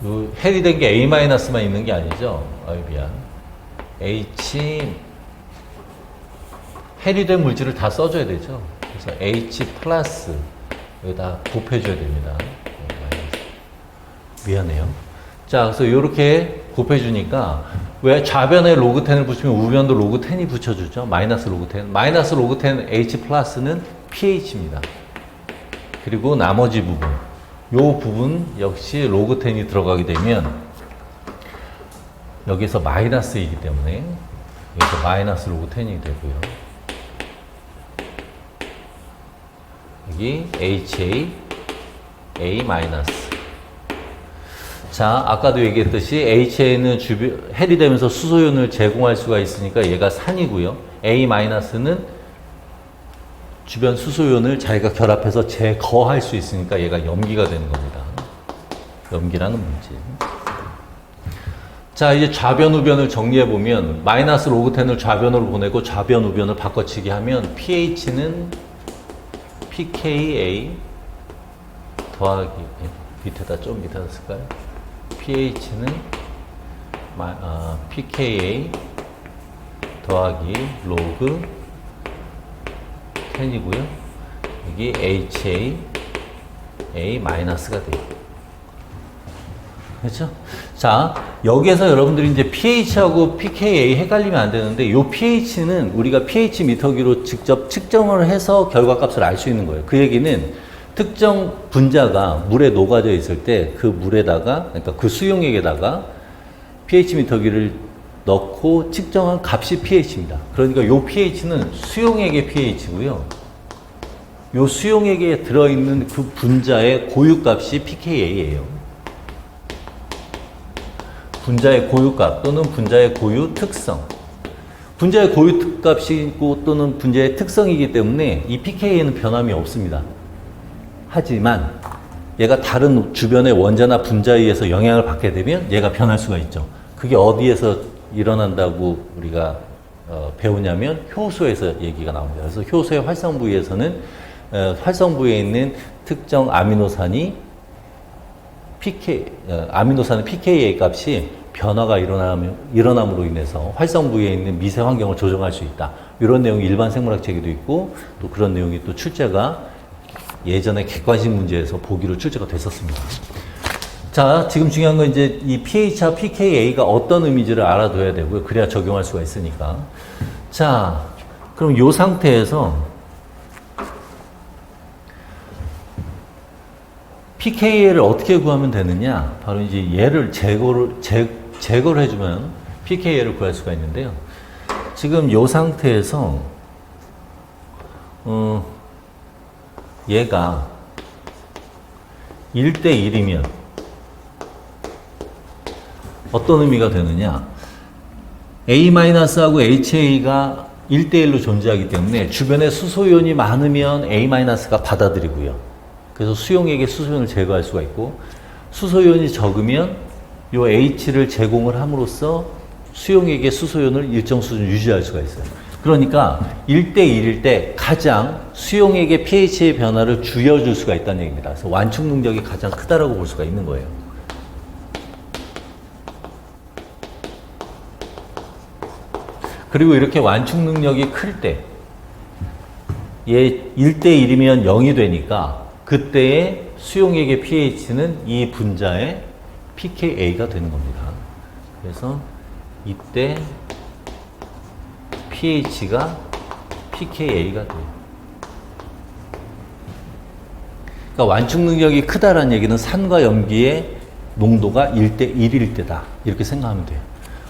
해리된 게 A-만 있는 게 아니죠. 미안. H 해리된 물질을 다 써줘야 되죠. 그래서 H 플러스 여기다 곱해줘야 됩니다. 미안해요. 자, 그래서 이렇게 곱해주니까 왜 좌변에 로그 10을 붙이면 우변도 로그 10이 붙여주죠. 마이너스 로그 10. 마이너스 로그 10 H 플러스는 pH입니다. 그리고 나머지 부분, 요 부분 역시 로그 10이 들어가게 되면 여기서 마이너스이기 때문에 여기서 마이너스 로그 10이 되고요. 여기 HA, A 마이너스. 자, 아까도 얘기했듯이 HA는 해리되면서 수소연을 제공할 수가 있으니까 얘가 산이고요. A 마이너스는 주변 수소연을 자기가 결합해서 제거할 수 있으니까 얘가 염기가 되는 겁니다. 염기라는 문제. 자, 이제 좌변, 우변을 정리해보면 마이너스 로그 10을 좌변으로 보내고 좌변, 우변을 바꿔치기 하면 pH는 pKa 더하기 좀 밑에다 쓸까요? pH는 pKa 더하기 로그 10이고요. 여기 HA A 마이너스가 돼요. 그렇죠? 자, 여기에서 여러분들이 이제 pH하고 pKa 헷갈리면 안 되는데, 이 pH는 우리가 pH 미터기로 직접 측정을 해서 결과값을 알 수 있는 거예요. 그 얘기는 특정 분자가 물에 녹아져 있을 때 그 물에다가, 그러니까 그 수용액에다가 pH 미터기를 넣고 측정한 값이 pH입니다. 그러니까 이 pH는 수용액의 pH고요. 이 수용액에 들어있는 그 분자의 고유값이 pKa예요. 분자의 고유값 또는 분자의 고유 특성. 분자의 고유 값이고 또는 분자의 특성이기 때문에 이 pKa는 변함이 없습니다. 하지만 얘가 다른 주변의 원자나 분자에 의해서 영향을 받게 되면 얘가 변할 수가 있죠. 그게 어디에서 일어난다고 우리가 배우냐면 효소에서 얘기가 나옵니다. 그래서 효소의 활성 부위에서는 활성 부위에 있는 특정 아미노산이 아미노산의 pKa 값이 변화가 일어남으로 인해서 활성 부위에 있는 미세 환경을 조정할 수 있다. 이런 내용이 일반 생물학 책에도 있고, 또 그런 내용이 또 출제가 예전에 객관식 문제에서 보기로 출제가 됐었습니다. 자, 지금 중요한 건 이제 이 pH와 pKa가 어떤 의미인지를 알아둬야 되고요. 그래야 적용할 수가 있으니까. 자, 그럼 이 상태에서 pKa를 어떻게 구하면 되느냐? 바로 이제 얘를 제거를 해주면 pKa를 구할 수가 있는데요. 지금 이 상태에서 얘가 1대1이면 어떤 의미가 되느냐? A-하고 HA가 1대1로 존재하기 때문에 주변에 수소연이 많으면 A-가 받아들이고요. 그래서 수용액의 수소연을 제거할 수가 있고, 수소연이 적으면 요 H를 제공을 함으로써 수용액의 수소연을 일정 수준 유지할 수가 있어요. 그러니까 1대1일 때 가장 수용액의 pH의 변화를 줄여줄 수가 있다는 얘기입니다. 그래서 완충 능력이 가장 크다라고 볼 수가 있는 거예요. 그리고 이렇게 완충 능력이 클 때, 얘 1대1이면 0이 되니까 그때의 수용액의 pH는 이 분자의 pKa가 되는 겁니다. 그래서 이때 pH가 pKa가 돼요. 그러니까 완충 능력이 크다라는 얘기는 산과 염기의 농도가 1대1일 때다. 이렇게 생각하면 돼요.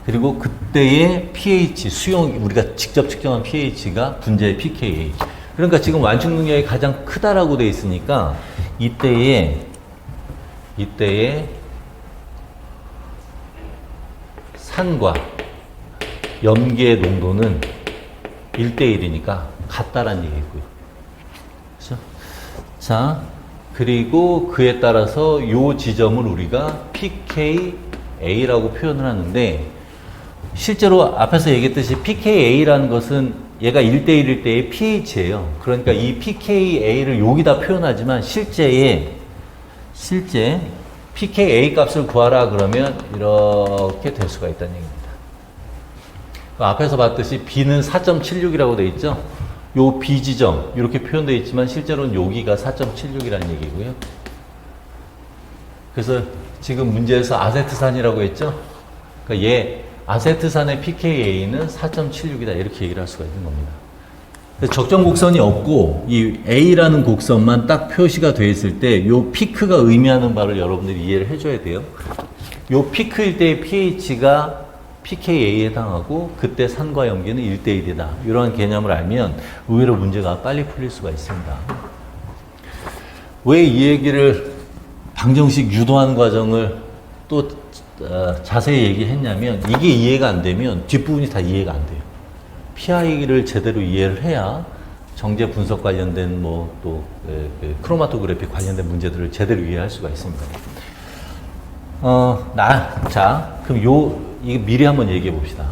그리고 그때의 pH, 수용, 우리가 직접 측정한 pH가 분자의 pKa. 그러니까 지금 완충 능력이 가장 크다라고 돼 있으니까 이때의 산과 염기의 농도는 1대1이니까 같다라는 얘기고요. 그렇죠? 자, 그리고 그에 따라서 요 지점을 우리가 pKa라고 표현을 하는데, 실제로 앞에서 얘기했듯이 pKa라는 것은 얘가 1대1일 때의 pH예요. 그러니까 이 pKa를 여기다 표현하지만 실제 pKa 값을 구하라 그러면 이렇게 될 수가 있다는 얘기입니다. 앞에서 봤듯이 B는 4.76이라고 되어 있죠. 요 B 지점 이렇게 표현되어 있지만 실제로는 여기가 4.76이라는 얘기고요. 그래서 지금 문제에서 아세트산이라고 했죠. 그러니까 얘 아세트산의 pKa는 4.76이다 이렇게 얘기를 할 수가 있는 겁니다. 적정 곡선이 없고 이 A라는 곡선만 딱 표시가 되어 있을 때 요 피크가 의미하는 바를 여러분들이 이해를 해줘야 돼요. 요 피크일 때의 pH가 pKa에 해당하고 그때 산과 염기는 1대1이다. 이러한 개념을 알면 의외로 문제가 빨리 풀릴 수가 있습니다. 왜 이 얘기를 방정식 유도하는 과정을 또 자세히 얘기했냐면 이게 이해가 안 되면 뒷부분이 다 이해가 안 돼요. PI를 제대로 이해를 해야 정제 분석 관련된 또 크로마토그래피 관련된 문제들을 제대로 이해할 수가 있습니다. 자, 그럼 이거 미리 한번 얘기해 봅시다.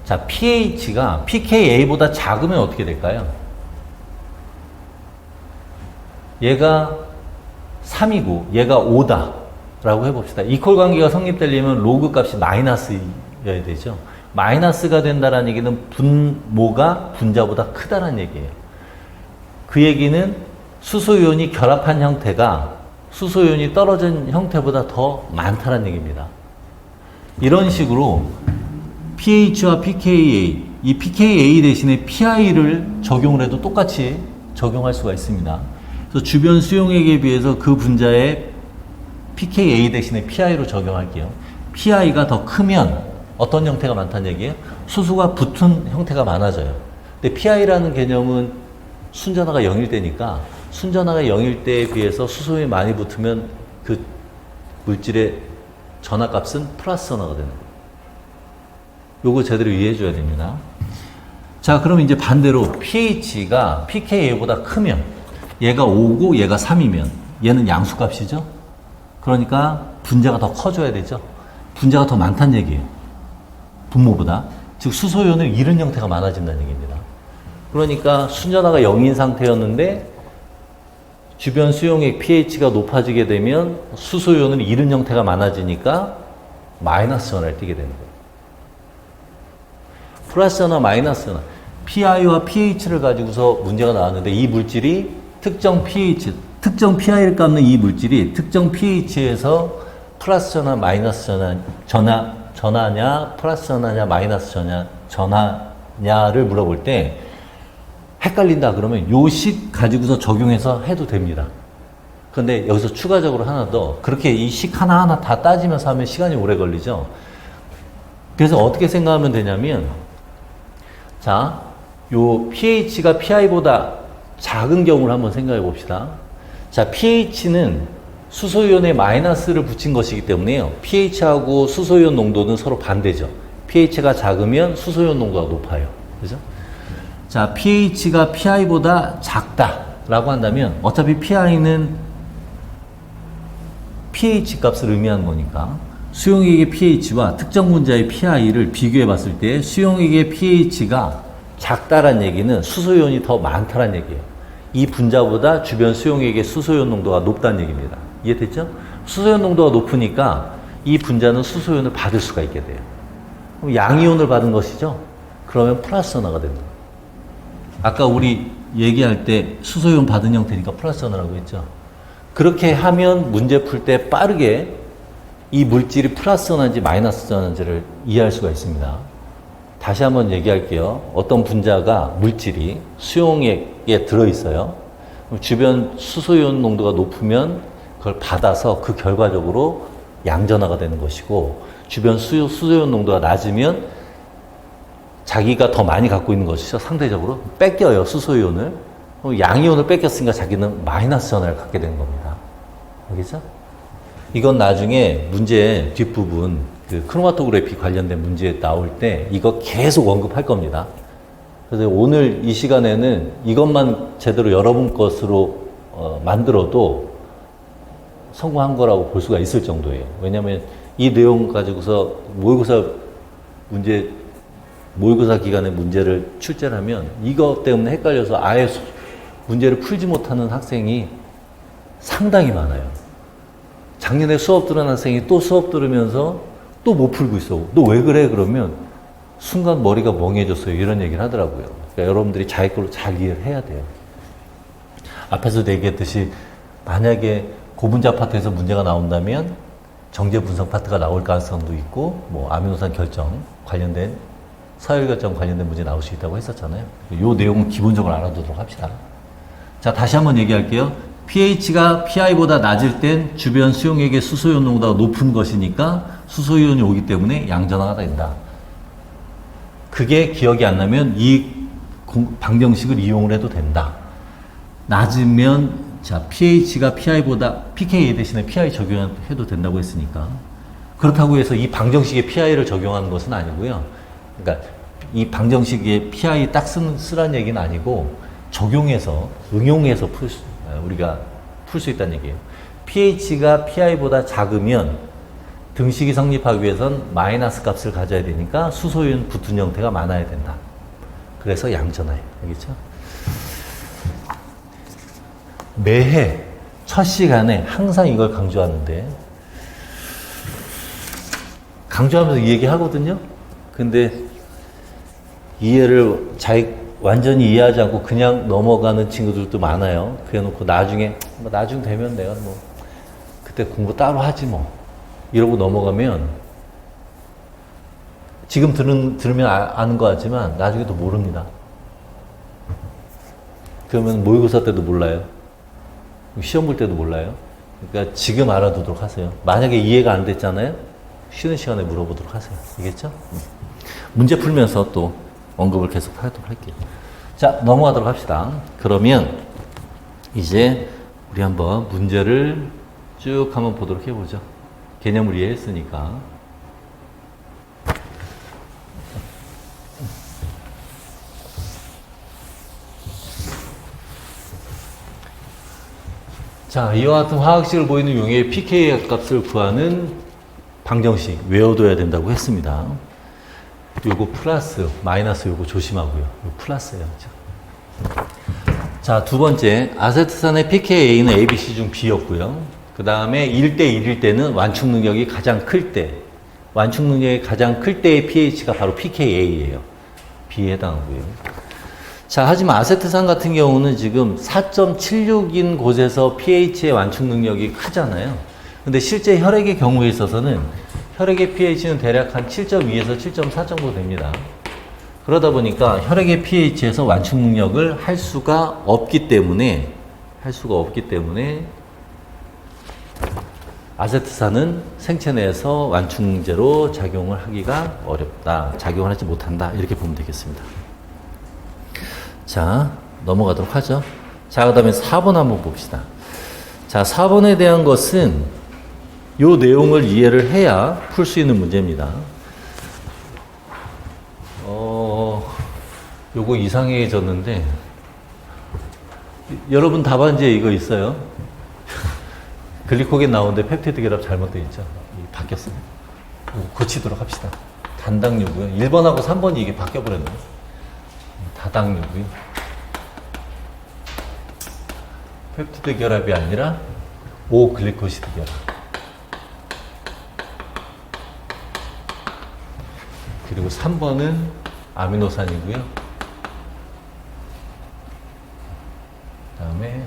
자, pH가 pKa보다 작으면 어떻게 될까요? 얘가 3이고 얘가 5다 라고 해봅시다. 이퀄 관계가 성립되려면 로그 값이 마이너스여야 되죠. 마이너스가 된다는 얘기는 분모가 분자보다 크다는 얘기예요. 그 얘기는 수소이온이 결합한 형태가 수소이온이 떨어진 형태보다 더 많다는 얘기입니다. 이런 식으로 pH와 pKa, 이 pKa 대신에 PI를 적용을 해도 똑같이 적용할 수가 있습니다. 그래서 주변 수용액에 비해서 그 분자의 pKa 대신에 PI로 적용할게요. PI가 더 크면 어떤 형태가 많다는 얘기예요? 수소가 붙은 형태가 많아져요. 근데 PI라는 개념은 순전하가 0일 때니까 순전하가 0일 때에 비해서 수소에 많이 붙으면 그 물질의 전하값은 플러스 전하가 되는 거예요. 요거 제대로 이해해 줘야 됩니다. 자, 그럼 이제 반대로 pH가 pKa보다 크면 얘가 5고 얘가 3이면 얘는 양수값이죠. 그러니까 분자가 더 커져야 되죠. 분자가 더 많다는 얘기예요. 분모보다. 즉 수소이온을 잃은 형태가 많아진다는 얘기입니다. 그러니까 순전하가 0인 상태였는데 주변 수용액 pH가 높아지게 되면 수소이온을 잃은 형태가 많아지니까 마이너스 전하를 띠게 되는 거예요. 플러스 전하, 마이너스 전하. PI와 pH를 가지고서 문제가 나왔는데 이 물질이 특정 pH, 특정 PI를 깎는 이 물질이 특정 pH에서 플러스 전하, 마이너스 전하냐, 플러스 전하냐, 마이너스 전하냐를 물어볼 때 헷갈린다 그러면 요 식 가지고서 적용해서 해도 됩니다. 그런데 여기서 추가적으로 하나 더, 그렇게 이 식 하나하나 다 따지면서 하면 시간이 오래 걸리죠. 그래서 어떻게 생각하면 되냐면, 자, 요 pH가 PI보다 작은 경우를 한번 생각해 봅시다. 자, pH는 수소이온에 마이너스를 붙인 것이기 때문에요. pH하고 수소이온 농도는 서로 반대죠. pH가 작으면 수소이온 농도가 높아요. 그죠? 자, pH가 PI보다 작다라고 한다면 어차피 PI는 pH 값을 의미하는 거니까 수용액의 pH와 특정 분자의 PI를 비교해 봤을 때 수용액의 pH가 작다란 얘기는 수소이온이 더 많다란 얘기예요. 이 분자보다 주변 수용액의 수소이온 농도가 높다는 얘기입니다. 이해됐죠? 수소이온 농도가 높으니까 이 분자는 수소이온을 받을 수가 있게 돼요. 그럼 양이온을 받은 것이죠? 그러면 플러스 전하가 됩니다. 아까 우리 얘기할 때 수소이온 받은 형태니까 플러스 전하라고 했죠? 그렇게 하면 문제 풀 때 빠르게 이 물질이 플러스 전하인지 마이너스 전하인지를 이해할 수가 있습니다. 다시 한번 얘기할게요. 어떤 분자가 물질이 수용액에 들어있어요. 주변 수소이온 농도가 높으면 그걸 받아서 그 결과적으로 양전하가 되는 것이고 주변 수소이온 농도가 낮으면 자기가 더 많이 갖고 있는 것이죠. 상대적으로 뺏겨요. 수소이온을. 양이온을 뺏겼으니까 자기는 마이너스 전하를 갖게 되는 겁니다. 알겠죠? 이건 나중에 문제 뒷부분 그 크로마토그래피 관련된 문제 나올 때 이거 계속 언급할 겁니다. 그래서 오늘 이 시간에는 이것만 제대로 여러분 것으로 만들어도 성공한 거라고 볼 수가 있을 정도예요. 왜냐하면 이 내용 가지고서 모의고사 기간에 문제를 출제를 하면 이것 때문에 헷갈려서 아예 문제를 풀지 못하는 학생이 상당히 많아요. 작년에 수업 들은 학생이 또 수업 들으면서 또 못 풀고 있어. 너 왜 그래? 그러면 순간 머리가 멍해졌어요. 이런 얘기를 하더라고요. 그러니까 여러분들이 자기 걸로 잘 이해를 해야 돼요. 앞에서도 얘기했듯이 만약에 고분자 파트에서 문제가 나온다면 정제 분석 파트가 나올 가능성도 있고 뭐 아미노산 결정 관련된 서열 결정 관련된 문제 나올 수 있다고 했었잖아요. 이 내용은 기본적으로 알아두도록 합시다. 자, 다시 한번 얘기할게요. pH가 PI보다 낮을 땐 주변 수용액의 수소이온 농도가 높은 것이니까 수소이온이 오기 때문에 양전화가 된다. 그게 기억이 안 나면 이 방정식을 이용을 해도 된다. 낮으면 자, pH가 PI보다 pKa 대신에 PI 적용해도 된다고 했으니까 그렇다고 해서 이 방정식에 PI를 적용하는 것은 아니고요. 그러니까 이 방정식에 PI 딱 쓰란 얘기는 아니고 적용해서 응용해서 우리가 풀 수 있다는 얘기예요. pH가 PI보다 작으면 등식이 성립하기 위해선 마이너스 값을 가져야 되니까 수소이온 붙은 형태가 많아야 된다. 그래서 양전화예요. 알겠죠? 매해 첫 시간에 항상 이걸 강조하는데 강조하면서 이 얘기 하거든요. 근데 이해를 완전히 이해하지 않고 그냥 넘어가는 친구들도 많아요. 그래놓고 나중에 뭐 나중 되면 내가 뭐 그때 공부 따로 하지 뭐 이러고 넘어가면 지금 들으면 아는 거 같지만 나중에 또 모릅니다. 그러면 모의고사 때도 몰라요. 시험 볼 때도 몰라요. 그러니까 지금 알아두도록 하세요. 만약에 이해가 안 됐잖아요. 쉬는 시간에 물어보도록 하세요. 알겠죠? 문제 풀면서 또 언급을 계속 하도록 할게요. 자, 넘어가도록 합시다. 그러면 이제 우리 한번 문제를 쭉 한번 보도록 해보죠. 개념을 이해했으니까. 자, 이와 같은 화학식을 보이는 용의 pK 값을 구하는 방정식 외워둬야 된다고 했습니다. 요거 플러스, 마이너스 요거 조심하고요. 요 플러스예요. 자, 두 번째, 아세트산의 pKa는 A, B, C 중 B였고요. 그 다음에 1대 1일 때는 완충 능력이 가장 클 때, 완충 능력이 가장 클 때의 pH가 바로 pKa예요. B에 해당하고요. 자, 하지만 아세트산 같은 경우는 지금 4.76인 곳에서 pH의 완충 능력이 크잖아요. 근데 실제 혈액의 경우에 있어서는 혈액의 pH는 대략 한 7.2에서 7.4 정도 됩니다. 그러다 보니까 혈액의 pH에서 완충 능력을 할 수가 없기 때문에 아세트산은 생체 내에서 완충제로 작용을 하기가 어렵다. 작용을 하지 못한다. 이렇게 보면 되겠습니다. 자, 넘어가도록 하죠. 자, 그 다음에 4번 한번 봅시다. 자, 4번에 대한 것은 요 내용을 이해를 해야 풀 수 있는 문제입니다. 요거 이상해졌는데, 여러분 답안지에 이거 있어요. 글리코겐 나오는데 펩티드 결합 잘못되어 있죠. 바뀌었어요. 고치도록 합시다. 단당류고요. 1번하고 3번이 이게 바뀌어버렸네요. 다당류고요. 펩티드 결합이 아니라 오글리코시드 결합. 그리고 3번은 아미노산이고요. 그 다음에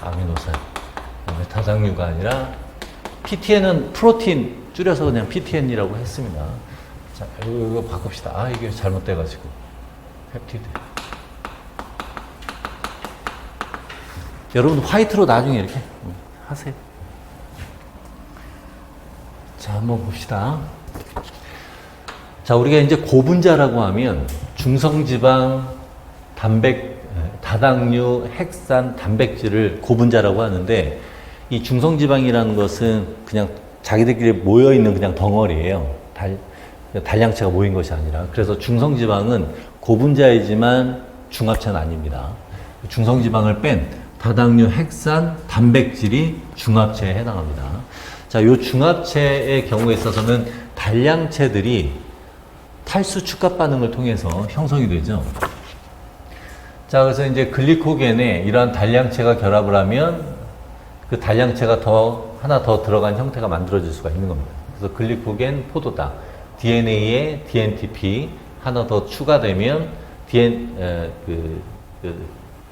아미노산. 다당류가 아니라 PTN은 프로틴 줄여서 그냥 PTN이라고 했습니다. 자, 이거 바꿉시다. 아, 이게 잘못돼가지고. 펩티드. 여러분 화이트로 나중에 이렇게 하세요. 자, 한번 봅시다. 자, 우리가 이제 고분자라고 하면 중성지방, 다당류, 핵산, 단백질을 고분자라고 하는데 이 중성지방이라는 것은 그냥 자기들끼리 모여있는 그냥 덩어리예요. 단량체가 모인 것이 아니라. 그래서 중성지방은 고분자이지만 중합체는 아닙니다. 중성지방을 뺀 다당류, 핵산, 단백질이 중합체에 해당합니다. 자, 요 중합체의 경우에 있어서는 단량체들이 탈수 축합 반응을 통해서 형성이 되죠. 자, 그래서 이제 글리코겐에 이러한 단량체가 결합을 하면 그 단량체가 하나 더 들어간 형태가 만들어질 수가 있는 겁니다. 그래서 글리코겐 포도당, DNA에 DNTP 하나 더 추가되면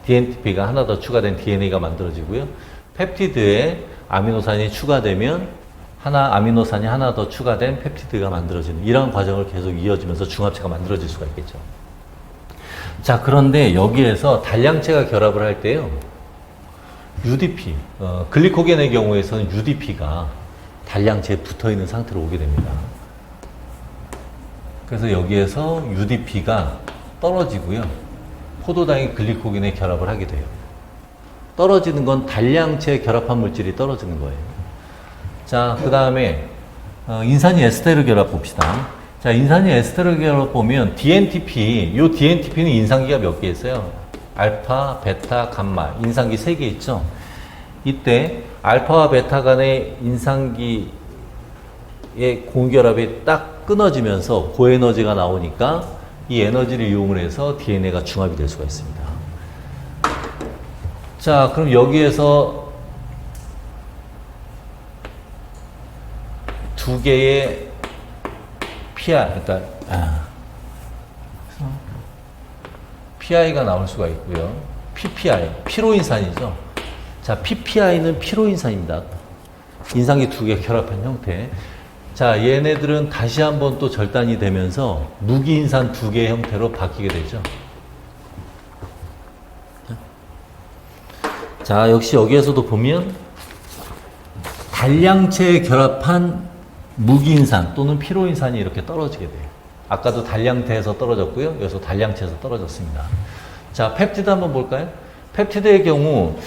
DNTP가 하나 더 추가된 DNA가 만들어지고요. 펩티드에 아미노산이 추가되면 아미노산이 하나 더 추가된 펩티드가 만들어지는 이런 과정을 계속 이어지면서 중합체가 만들어질 수가 있겠죠. 자, 그런데 여기에서 단량체가 결합을 할 때요. UDP, 글리코겐의 경우에서는 UDP가 단량체에 붙어 있는 상태로 오게 됩니다. 그래서 여기에서 UDP가 떨어지고요. 포도당이 글리코겐에 결합을 하게 돼요. 떨어지는 건 단량체 결합한 물질이 떨어지는 거예요. 자, 그 다음에 인산이 에스테르 결합 봅시다. 자, 인산이 에스테르 결합 보면 DNTP, 요 DNTP는 인산기가 몇 개 있어요? 알파, 베타, 감마, 인산기 3개 있죠? 이때 알파와 베타 간의 인산기의 공결합이 딱 끊어지면서 고에너지가 나오니까 이 에너지를 이용을 해서 DNA가 중합이 될 수가 있습니다. 자, 그럼 여기에서 두 개의 PI가 나올 수가 있고요. PPI, 피로인산이죠. 자, PPI는 피로인산입니다. 인산기 두 개 결합한 형태. 자, 얘네들은 다시 한번 또 절단이 되면서 무기인산 두 개의 형태로 바뀌게 되죠. 자, 역시 여기에서도 보면 단량체에 결합한 무기인산 또는 피로인산이 이렇게 떨어지게 돼요. 아까도 단량체에서 떨어졌고요. 여기서 단량체에서 떨어졌습니다. 자, 펩티드 한번 볼까요? 펩티드의 경우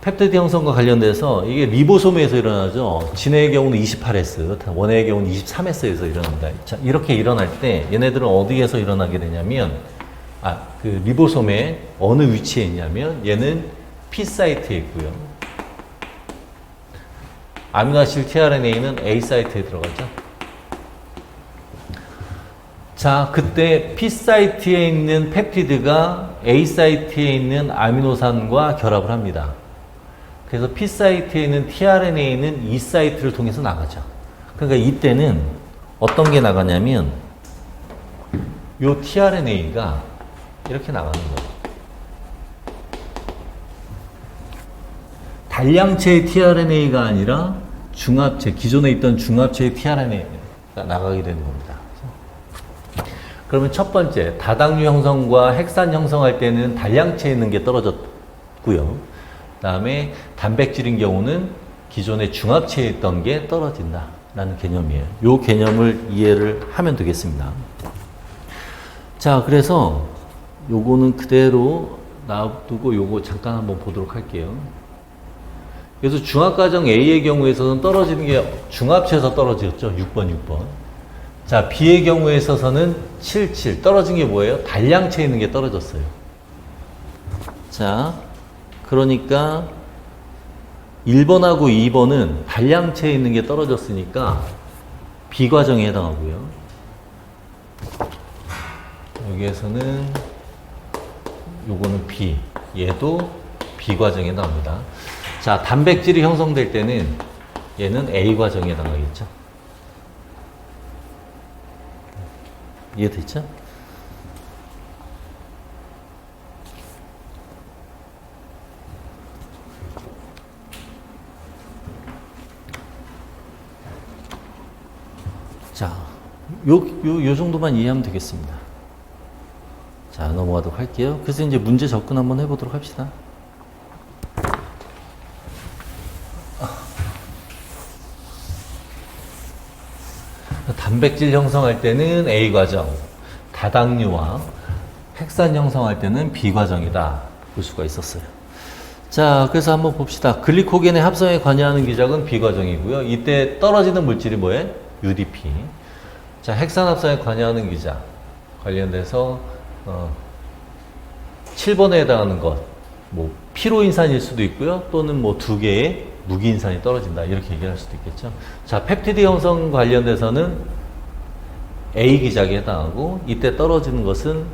펩티드 형성과 관련돼서 이게 리보솜에서 일어나죠. 진해의 경우는 28S, 원해의 경우는 23S에서 일어납니다. 자, 이렇게 일어날 때 얘네들은 어디에서 일어나게 되냐면 그 리보솜의 어느 위치에 있냐면 얘는 P 사이트에 있고요. 아미노아시드 tRNA는 A 사이트에 들어가죠. 자, 그때 P 사이트에 있는 펩티드가 A 사이트에 있는 아미노산과 결합을 합니다. 그래서 P 사이트에 있는 tRNA는 E 사이트를 통해서 나가죠. 그러니까 이때는 어떤 게 나가냐면 요 tRNA가 이렇게 나가는 거예요. 단량체의 tRNA가 아니라 중합체, 기존에 있던 중합체의 tRNA가 나가게 되는 겁니다. 그러면 첫 번째, 다당류 형성과 핵산 형성할 때는 단량체에 있는 게 떨어졌고요. 그 다음에 단백질인 경우는 기존의 중합체에 있던 게 떨어진다라는 개념이에요. 이 개념을 이해를 하면 되겠습니다. 자, 그래서 요거는 그대로 놔두고 요거 잠깐 한번 보도록 할게요. 그래서 중합과정 A의 경우에서는 떨어지는 게 중합체에서 떨어졌죠. 6번. 자, B의 경우에 있어서는 77. 떨어진 게 뭐예요? 단량체에 있는 게 떨어졌어요. 자, 그러니까 1번하고 2번은 단량체에 있는 게 떨어졌으니까 B과정에 해당하고요. 여기에서는 요거는 B. 얘도 B과정에 해당합니다. 자, 단백질이 형성될 때는 얘는 A 과정에 해당하겠죠. 이해됐죠? 자, 요 정도만 이해하면 되겠습니다. 자, 넘어가도록 할게요. 그래서 이제 문제 접근 한번 해보도록 합시다. 단백질 형성할 때는 A 과정, 다당류와 핵산 형성할 때는 B 과정이다 볼 수가 있었어요. 자, 그래서 한번 봅시다. 글리코겐의 합성에 관여하는 기작은 B 과정이고요. 이때 떨어지는 물질이 뭐예요? UDP. 자, 핵산 합성에 관여하는 기작 관련돼서 7번에 해당하는 것, 뭐 피로인산일 수도 있고요. 또는 뭐 두 개의 무기인산이 떨어진다 이렇게 얘기할 수도 있겠죠. 자, 펩티드 형성 관련돼서는 A 기작에 해당하고 이때 떨어지는 것은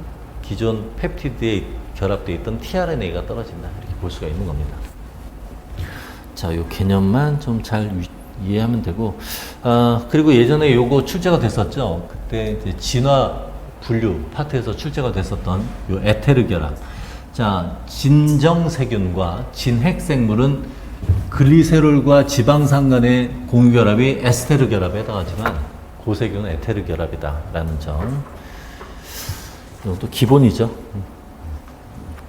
기존 펩티드의 결합되어 있던 tRNA가 떨어진다. 이렇게 볼 수가 있는 겁니다. 자, 요 개념만 좀 잘 이해하면 되고, 그리고 예전에 요거 출제가 됐었죠. 그때 이제 진화 분류 파트에서 출제가 됐었던 요 에테르 결합. 자, 진정세균과 진핵생물은 글리세롤과 지방산 간의 공유결합이 에스테르 결합에 해당하지만 고세균은 에테르 결합이다라는 점. 이것도 기본이죠.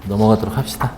넘어가도록 합시다.